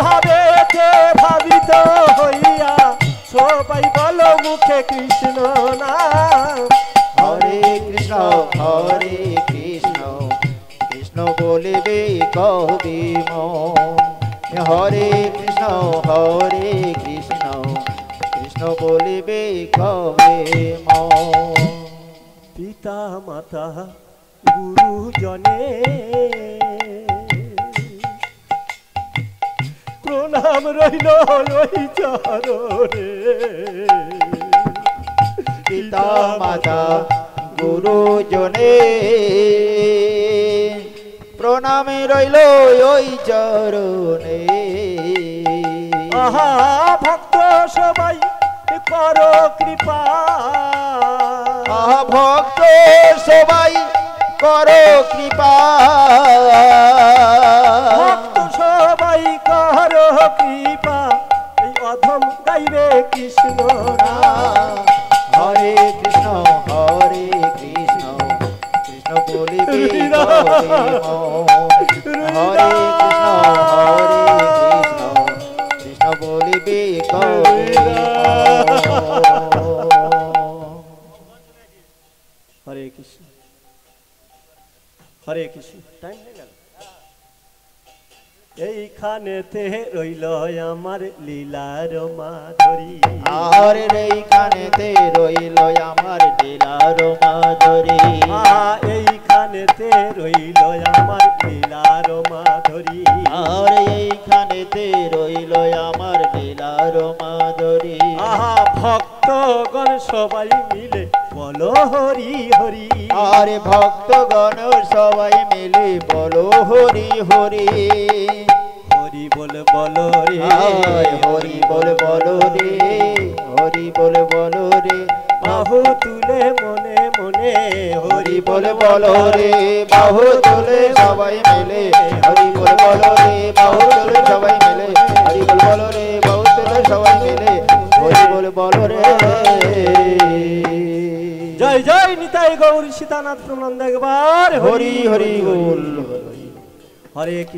ভাবেতে ভাবিত হইয়া সবাই বলো মুখে কৃষ্ণ নাম। হরে কৃষ্ণ কৃষ্ণ বলিবে কবি মন। হরে কৃষ্ণ কৃষ্ণ বলিবে কবি মন। পিতা মাতা গুরুজনে প্রণাম রইল ওই চরণে। পিতা মাতা গুরুজনে প্রণামে রইল ওই চরণে। আহা ভক্ত সবাই করো কৃপা। আহা ভক্ত সবাই করো কৃপা। ভক্ত সবাই করো কৃপা এই অধম গাইবে কৃষ্ণ নাম। হরে কৃষ্ণ কৃষ্ণ বলিবে কবি মন। হরে কৃষ্ণ বলিবে কবি মন। হরে কৃষ্ণ হরে কৃষ্ণ। টাইম হয়ে গেল। এইখানেতে রইল আমার লীলার মাধুরী। আর এইখানেতে রইল আমার লীলার মাধুরী। এইখানেতে রইল আমার লীলার মাধুরী। আর এইখানেতে রইল আমার লীলার মাধুরী। আহা ভক্তগণ সবাই মিলে বলো হরি হরি। আরে ভক্তগণ সবাই মিলে বলো হরি হরি। হরি বল বলো রে হরি বল বলো রে হরি বল বলো রে। বাহু তুলে মনে মনে হরি বল বলো রে বাহু তুলে সবাই মিলে হরি বল বলো রে বাহু তুলে সবাই মিলে হরি বল বলো রে বাহু তুলে সবাই মিলে হরি বল বলো রে। জয় জয় নিতাই গৌর সীতানাথ প্রণন্দ একবার হরি হরি বল। হরে কৃষ্ণ।